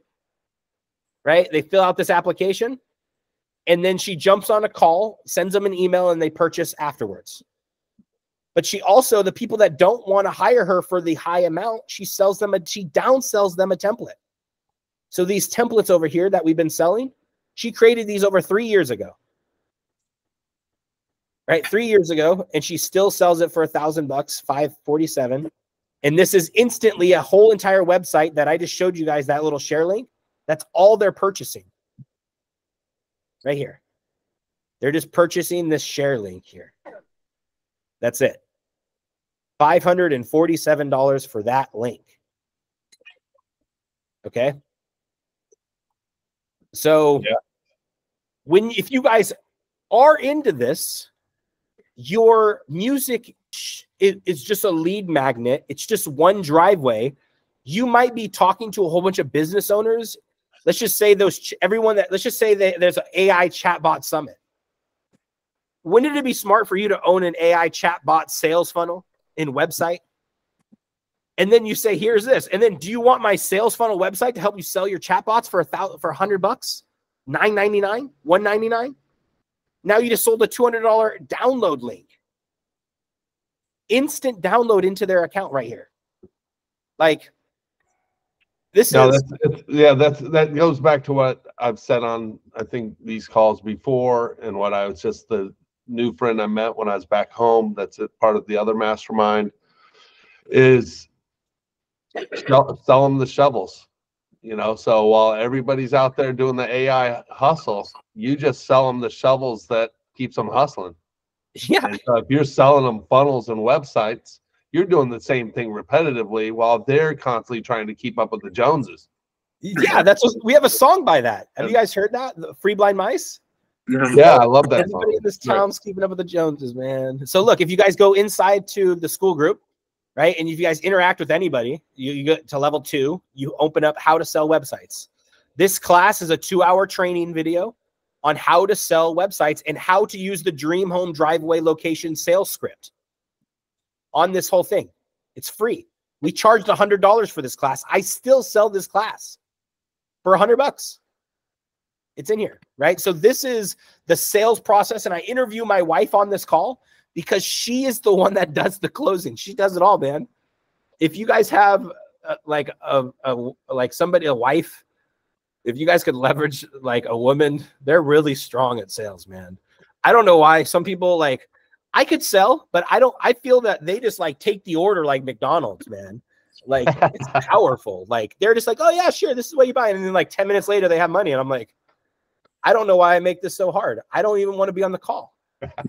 right? They fill out this application. And then she jumps on a call, sends them an email, and they purchase afterwards. But she also, the people that don't want to hire her for the high amount, she downsells them a template. So these templates over here that we've been selling, she created these over 3 years ago. Right? 3 years ago, and she still sells it for $1,000, $547. And this is instantly a whole entire website that I just showed you guys, that little share link. That's all they're purchasing. Right here. They're just purchasing this share link here. That's it. $547 for that link. Okay. So if you guys are into this, your music is just a lead magnet. It's just one driveway. You might be talking to a whole bunch of business owners. Let's just say let's just say there's an AI chatbot summit. Wouldn't it be smart for you to own an AI chatbot sales funnel and website? And then you say, here's this. And then, do you want my sales funnel website to help you sell your chatbots for $100, $9.99, $199? Now you just sold a $200 download link. Instant download into their account right here. Like, that goes back to what I've said on, I think, these calls before, and what I was just the new friend I met when I was back home. That's a part of the other mastermind. Is sell them the shovels. So while everybody's out there doing the AI hustle, you just sell them the shovels that keeps them hustling. Yeah. And so if you're selling them funnels and websites, you're doing the same thing repetitively while they're constantly trying to keep up with the Joneses. Yeah, we have a song by that. Have you guys heard that? The Free Blind Mice? Yeah, I love that Everybody song. in this town's keeping up with the Joneses, man. So look, if you guys go inside to the school group, right, and if you guys interact with anybody, you get to level 2, you open up how to sell websites. This class is a 2-hour training video on how to sell websites and how to use the Dream Home Driveway location sales script on this whole thing. It's free. We charged $100 for this class. I still sell this class for $100. It's in here, right? So this is the sales process, and I interview my wife on this call because she is the one that does the closing. She does it all, man. If you guys have a wife, if you guys could leverage like a woman, they're really strong at sales, man. I don't know why some people I could sell, but I feel that they just take the order like McDonald's, man. Like, it's powerful. Like, they're just like, oh yeah, sure, this is what you buy. And then 10 minutes later they have money. And I'm like, I don't know why I make this so hard. I don't even want to be on the call.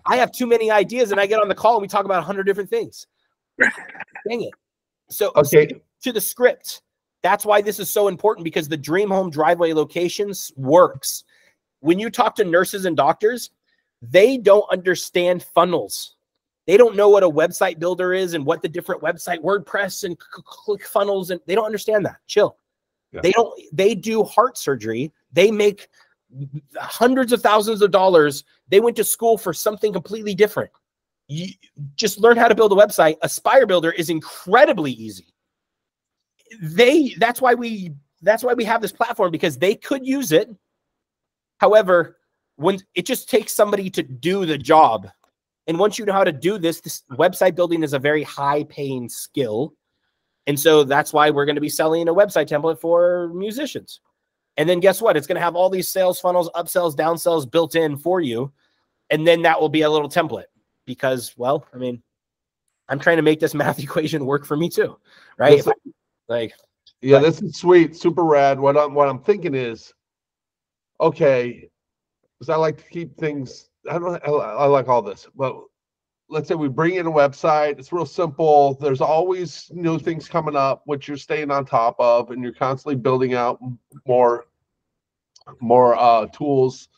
I have too many ideas, and I get on the call and we talk about 100 different things. Dang it. So, okay, to the script. That's why this is so important, because the Dream Home Driveway locations works. When you talk to nurses and doctors, they don't understand funnels. They don't know what a website builder is and what the different website WordPress and click funnels, and they don't understand that. Chill. Yeah. They do heart surgery. They make hundreds of thousands of dollars. They went to school for something completely different. You just learn how to build a website. Aspire Builder is incredibly easy. That's why we have this platform, because they could use it. However, when it just takes somebody to do the job. And once you know how to do this website building is a very high paying skill. And so that's why we're going to be selling a website template for musicians. And then guess what? It's going to have all these sales funnels, upsells, downsells built in for you. And then that will be a little template, because, well, I mean, I'm trying to make this math equation work for me too. Right. This is sweet. Super rad. What I'm thinking is, okay, because I like to keep things, I like all this, but let's say we bring in a website. It's real simple. There's always new things coming up, which you're staying on top of, and you're constantly building out more tools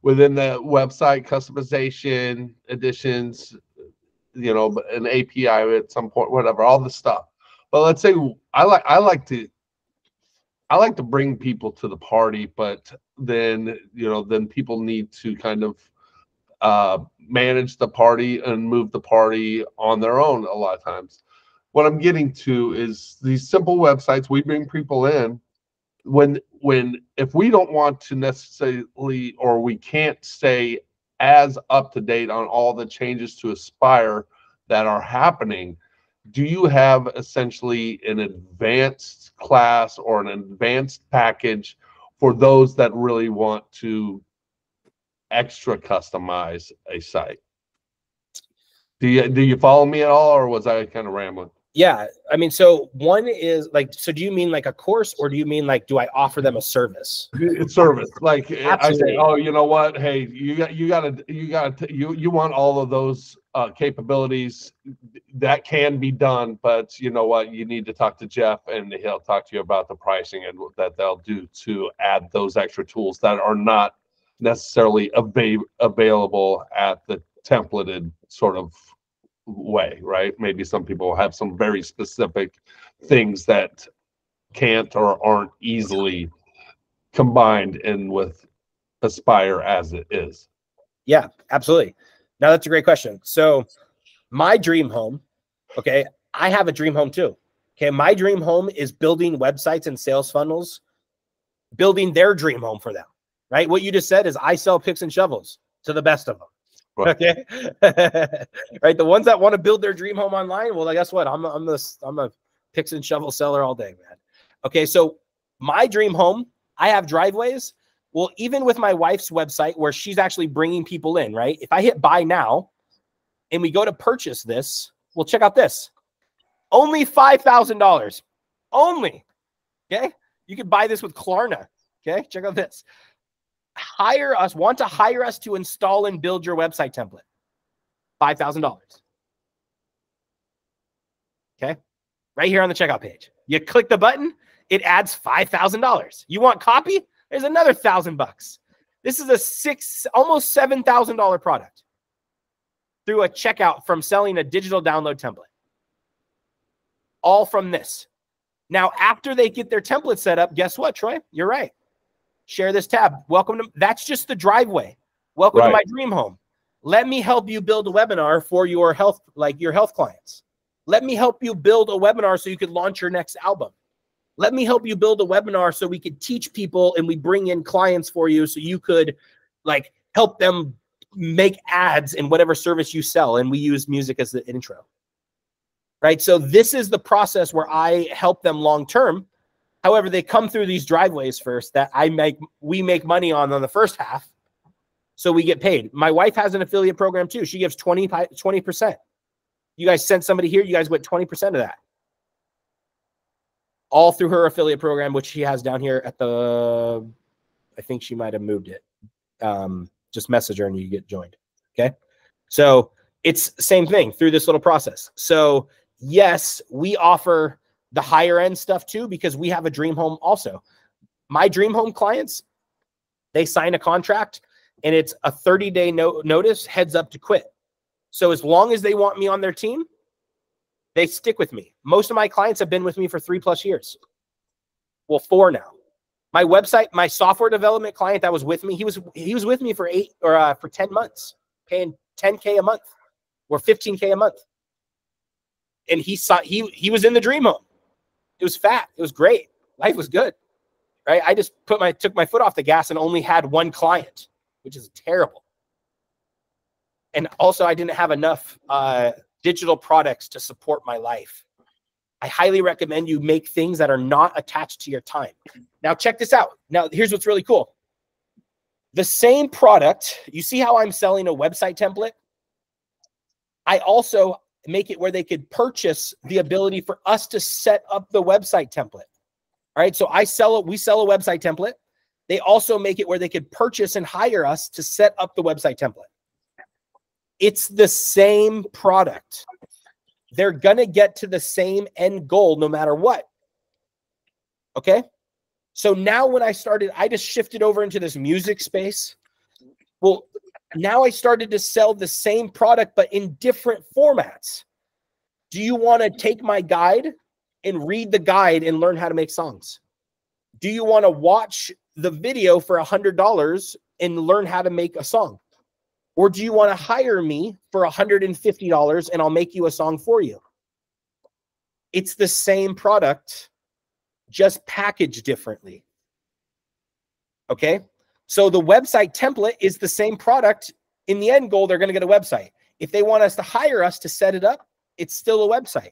within the website, customization, additions, an API at some point, whatever, all this stuff. But let's say I like to bring people to the party, but then people need to kind of manage the party and move the party on their own a lot of times. What I'm getting to is these simple websites, we bring people in if we don't want to necessarily, or we can't stay as up to date on all the changes to Aspire that are happening, do you have essentially an advanced class or an advanced package for those that really want to extra customize a site? Do you follow me at all, or was I kind of rambling? Yeah, I mean, so one is like, so do you mean like a course, or do you mean like, do I offer them a service? It's service. Like Absolutely. I say, oh, you know what? Hey, you want all of those capabilities that can be done, but you know what? You need to talk to Jeff, and he'll talk to you about the pricing and that they'll do to add those extra tools that are not necessarily available at the templated sort of way, right? Maybe some people have some very specific things that can't or aren't easily combined in with Aspire as it is. Yeah, absolutely. Now that's a great question. So my dream home, okay, I have a dream home too. Okay, my dream home is building websites and sales funnels, building their dream home for them, right? What you just said is I sell picks and shovels to the best of them. Right. Okay. Right. The ones that want to build their dream home online, well, guess what? I'm a picks and shovel seller all day, man. Okay. So my dream home, I have driveways. Well, even with my wife's website where she's actually bringing people in, right? If I hit buy now and we go to purchase this, well, check out this. Only $5,000. Only. Okay. You can buy this with Klarna. Okay. Check out this. Want to hire us to install and build your website template. $5,000. Okay. Right here on the checkout page. You click the button, it adds $5,000. You want copy? There's another $1,000. This is almost $7,000 product through a checkout from selling a digital download template. All from this. Now, after they get their template set up, guess what, Troy? You're right. Share this tab. Welcome to, that's just the driveway. Welcome to my dream home. Let me help you build a webinar for your health, like your health clients. Let me help you build a webinar so you could launch your next album. Let me help you build a webinar so we could teach people and we bring in clients for you so you could like help them make ads in whatever service you sell. And we use music as the intro. Right? So this is the process where I help them long-term. However, they come through these driveways first that we make money on the first half. So we get paid. My wife has an affiliate program too. She gives 20%. You guys sent somebody here, you guys went 20% of that. All through her affiliate program, which she has down here at the, I think she might have moved it. Just message her and you get joined. Okay. So it's the same thing through this little process. So yes, we offer the higher end stuff too, because we have a dream home also. My dream home clients, they sign a contract and it's a 30-day notice, heads up to quit. So as long as they want me on their team, they stick with me. Most of my clients have been with me for 3+ years. Well, 4 now. My website, my software development client that was with me, he was with me for 10 months, paying $10K a month or $15K a month. And he was in the dream home. It was fat. It was great. Life was good, right? I just took my foot off the gas and only had 1 client, which is terrible. And also I didn't have enough digital products to support my life. I highly recommend you make things that are not attached to your time. Now check this out. Now here's what's really cool. The same product, you see how I'm selling a website template? I also make it where they could purchase the ability for us to set up the website template. All right. So we sell a website template. They also make it where they could purchase and hire us to set up the website template. It's the same product. They're going to get to the same end goal no matter what. Okay. So now when I just shifted over into this music space. Well, now I started to sell the same product, but in different formats. Do you want to take my guide and read the guide and learn how to make songs? Do you want to watch the video for $100 and learn how to make a song? Or do you want to hire me for $150 and I'll make you a song for you? It's the same product, just packaged differently. Okay. So the website template is the same product. In the end goal, they're going to get a website. If they want us to hire us to set it up, it's still a website.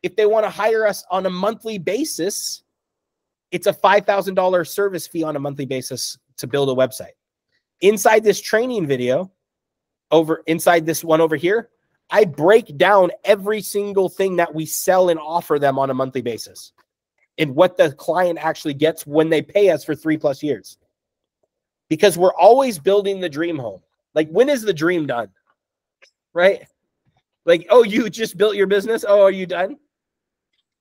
If they want to hire us on a monthly basis, it's a $5,000 service fee on a monthly basis to build a website. Inside this training video, inside this one over here, I break down every single thing that we sell and offer them on a monthly basis and what the client actually gets when they pay us for 3+ years. Because we're always building the dream home. Like, when is the dream done? Right? Like, oh, you just built your business. Oh, are you done?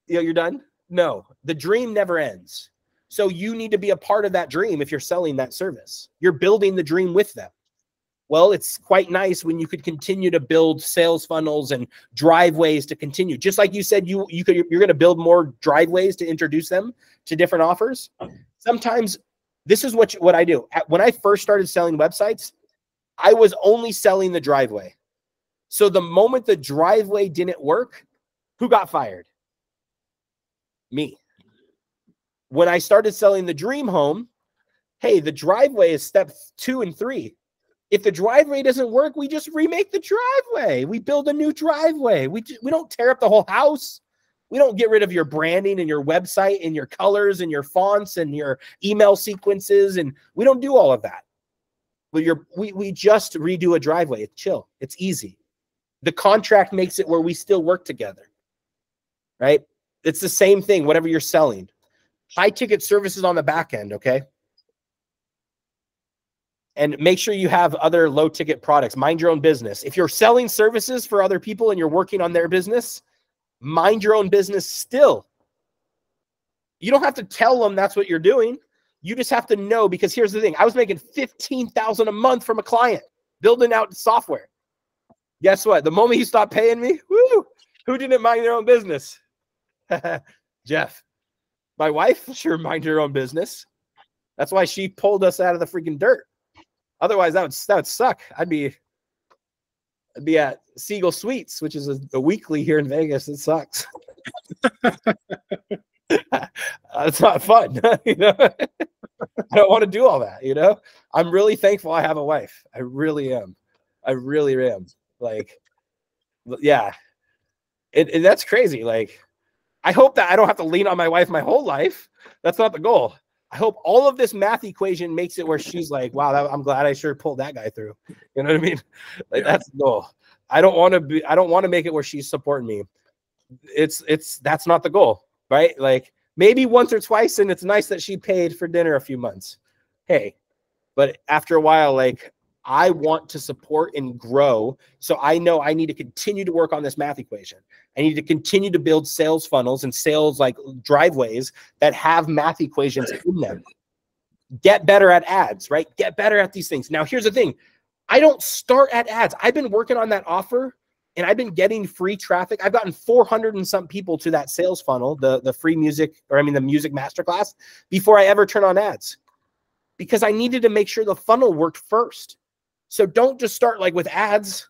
You're done? No, the dream never ends. So you need to be a part of that dream if you're selling that service. You're building the dream with them. Well, it's quite nice when you could continue to build sales funnels and driveways to continue. Just like you said, you're going to build more driveways to introduce them to different offers. Sometimes this is what I do. When I first started selling websites, I was only selling the driveway. So the moment the driveway didn't work, who got fired? Me. When I started selling the dream home, hey, the driveway is step 2 and 3. If the driveway doesn't work, we just remake the driveway. We build a new driveway. We don't tear up the whole house. We don't get rid of your branding and your website and your colors and your fonts and your email sequences. And we don't do all of that. But we just redo a driveway. It's chill. It's easy. The contract makes it where we still work together, right? It's the same thing, whatever you're selling. High ticket services on the back end, okay? And make sure you have other low ticket products. Mind your own business. If you're selling services for other people and you're working on their business, mind your own business still. You don't have to tell them that's what you're doing. You just have to know, because here's the thing. I was making $15,000 a month from a client building out software. Guess what? The moment he stopped paying me, woo, who didn't mind their own business? Jeff. My wife sure mind her own business. That's why she pulled us out of the freaking dirt. Otherwise, that would suck. I'd be at Siegel Suites, which is a weekly here in Vegas. It sucks. It's not fun. You know? I don't want to do all that. You know, I'm really thankful I have a wife. I really am. I really am. Like, yeah, and that's crazy. Like, I hope that I don't have to lean on my wife my whole life. That's not the goal. I hope all of this math equation makes it where she's like, wow, I'm glad I sure pulled that guy through. You know what I mean? Like, that's the goal. I don't want to make it where she's supporting me. That's not the goal, right? Like, maybe once or twice, and it's nice that she paid for dinner a few months. Hey, but after a while, like, I want to support and grow. So I know I need to continue to work on this math equation. I need to continue to build sales funnels and sales like driveways that have math equations in them. Get better at ads, right? Get better at these things. Now, here's the thing. I don't start at ads. I've been working on that offer and I've been getting free traffic. I've gotten 400 and some people to that sales funnel, the free music, the music masterclass, before I ever turn on ads, because I needed to make sure the funnel worked first. So don't just start like with ads.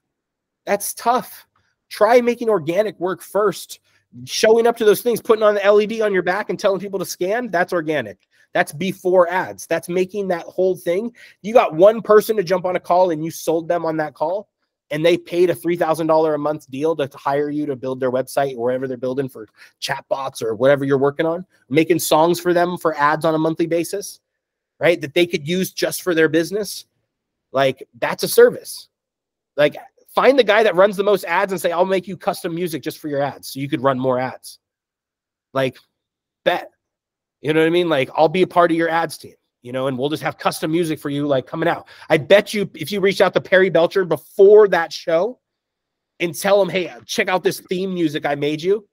That's tough. Try making organic work first. Showing up to those things, putting on the LED on your back and telling people to scan, that's organic. That's before ads. That's making that whole thing. You got one person to jump on a call and you sold them on that call and they paid a $3,000 a month deal to hire you to build their website, wherever they're building for chatbots or whatever you're working on, making songs for them for ads on a monthly basis, right? That they could use just for their business. Like, that's a service. Like, find the guy that runs the most ads and say, I'll make you custom music just for your ads so you could run more ads. Like, bet. You know what I mean? Like, I'll be a part of your ads team, you know, and we'll just have custom music for you, like, coming out. I bet you if you reach out to Perry Belcher before that show and tell him, hey, check out this theme music I made you,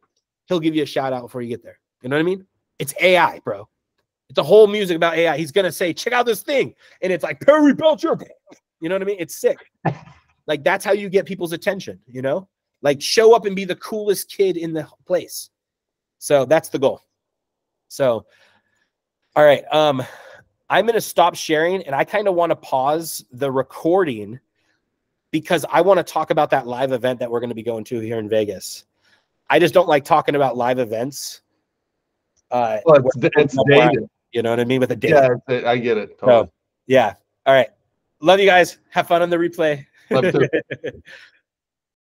he'll give you a shout out before you get there. You know what I mean? It's AI, bro. It's a whole music about AI. He's going to say, check out this thing. And it's like, Perry Belcher. You know what I mean? It's sick. Like, that's how you get people's attention, you know? Like, show up and be the coolest kid in the place. So that's the goal. So, all right. I'm going to stop sharing, and I kind of want to pause the recording because I want to talk about that live event that we're going to be going to here in Vegas. I just don't like talking about live events. Well, it's dated. You know what I mean? With a date. Yeah, I get it. Totally. So, yeah. All right. Love you guys. Have fun on the replay. Love to.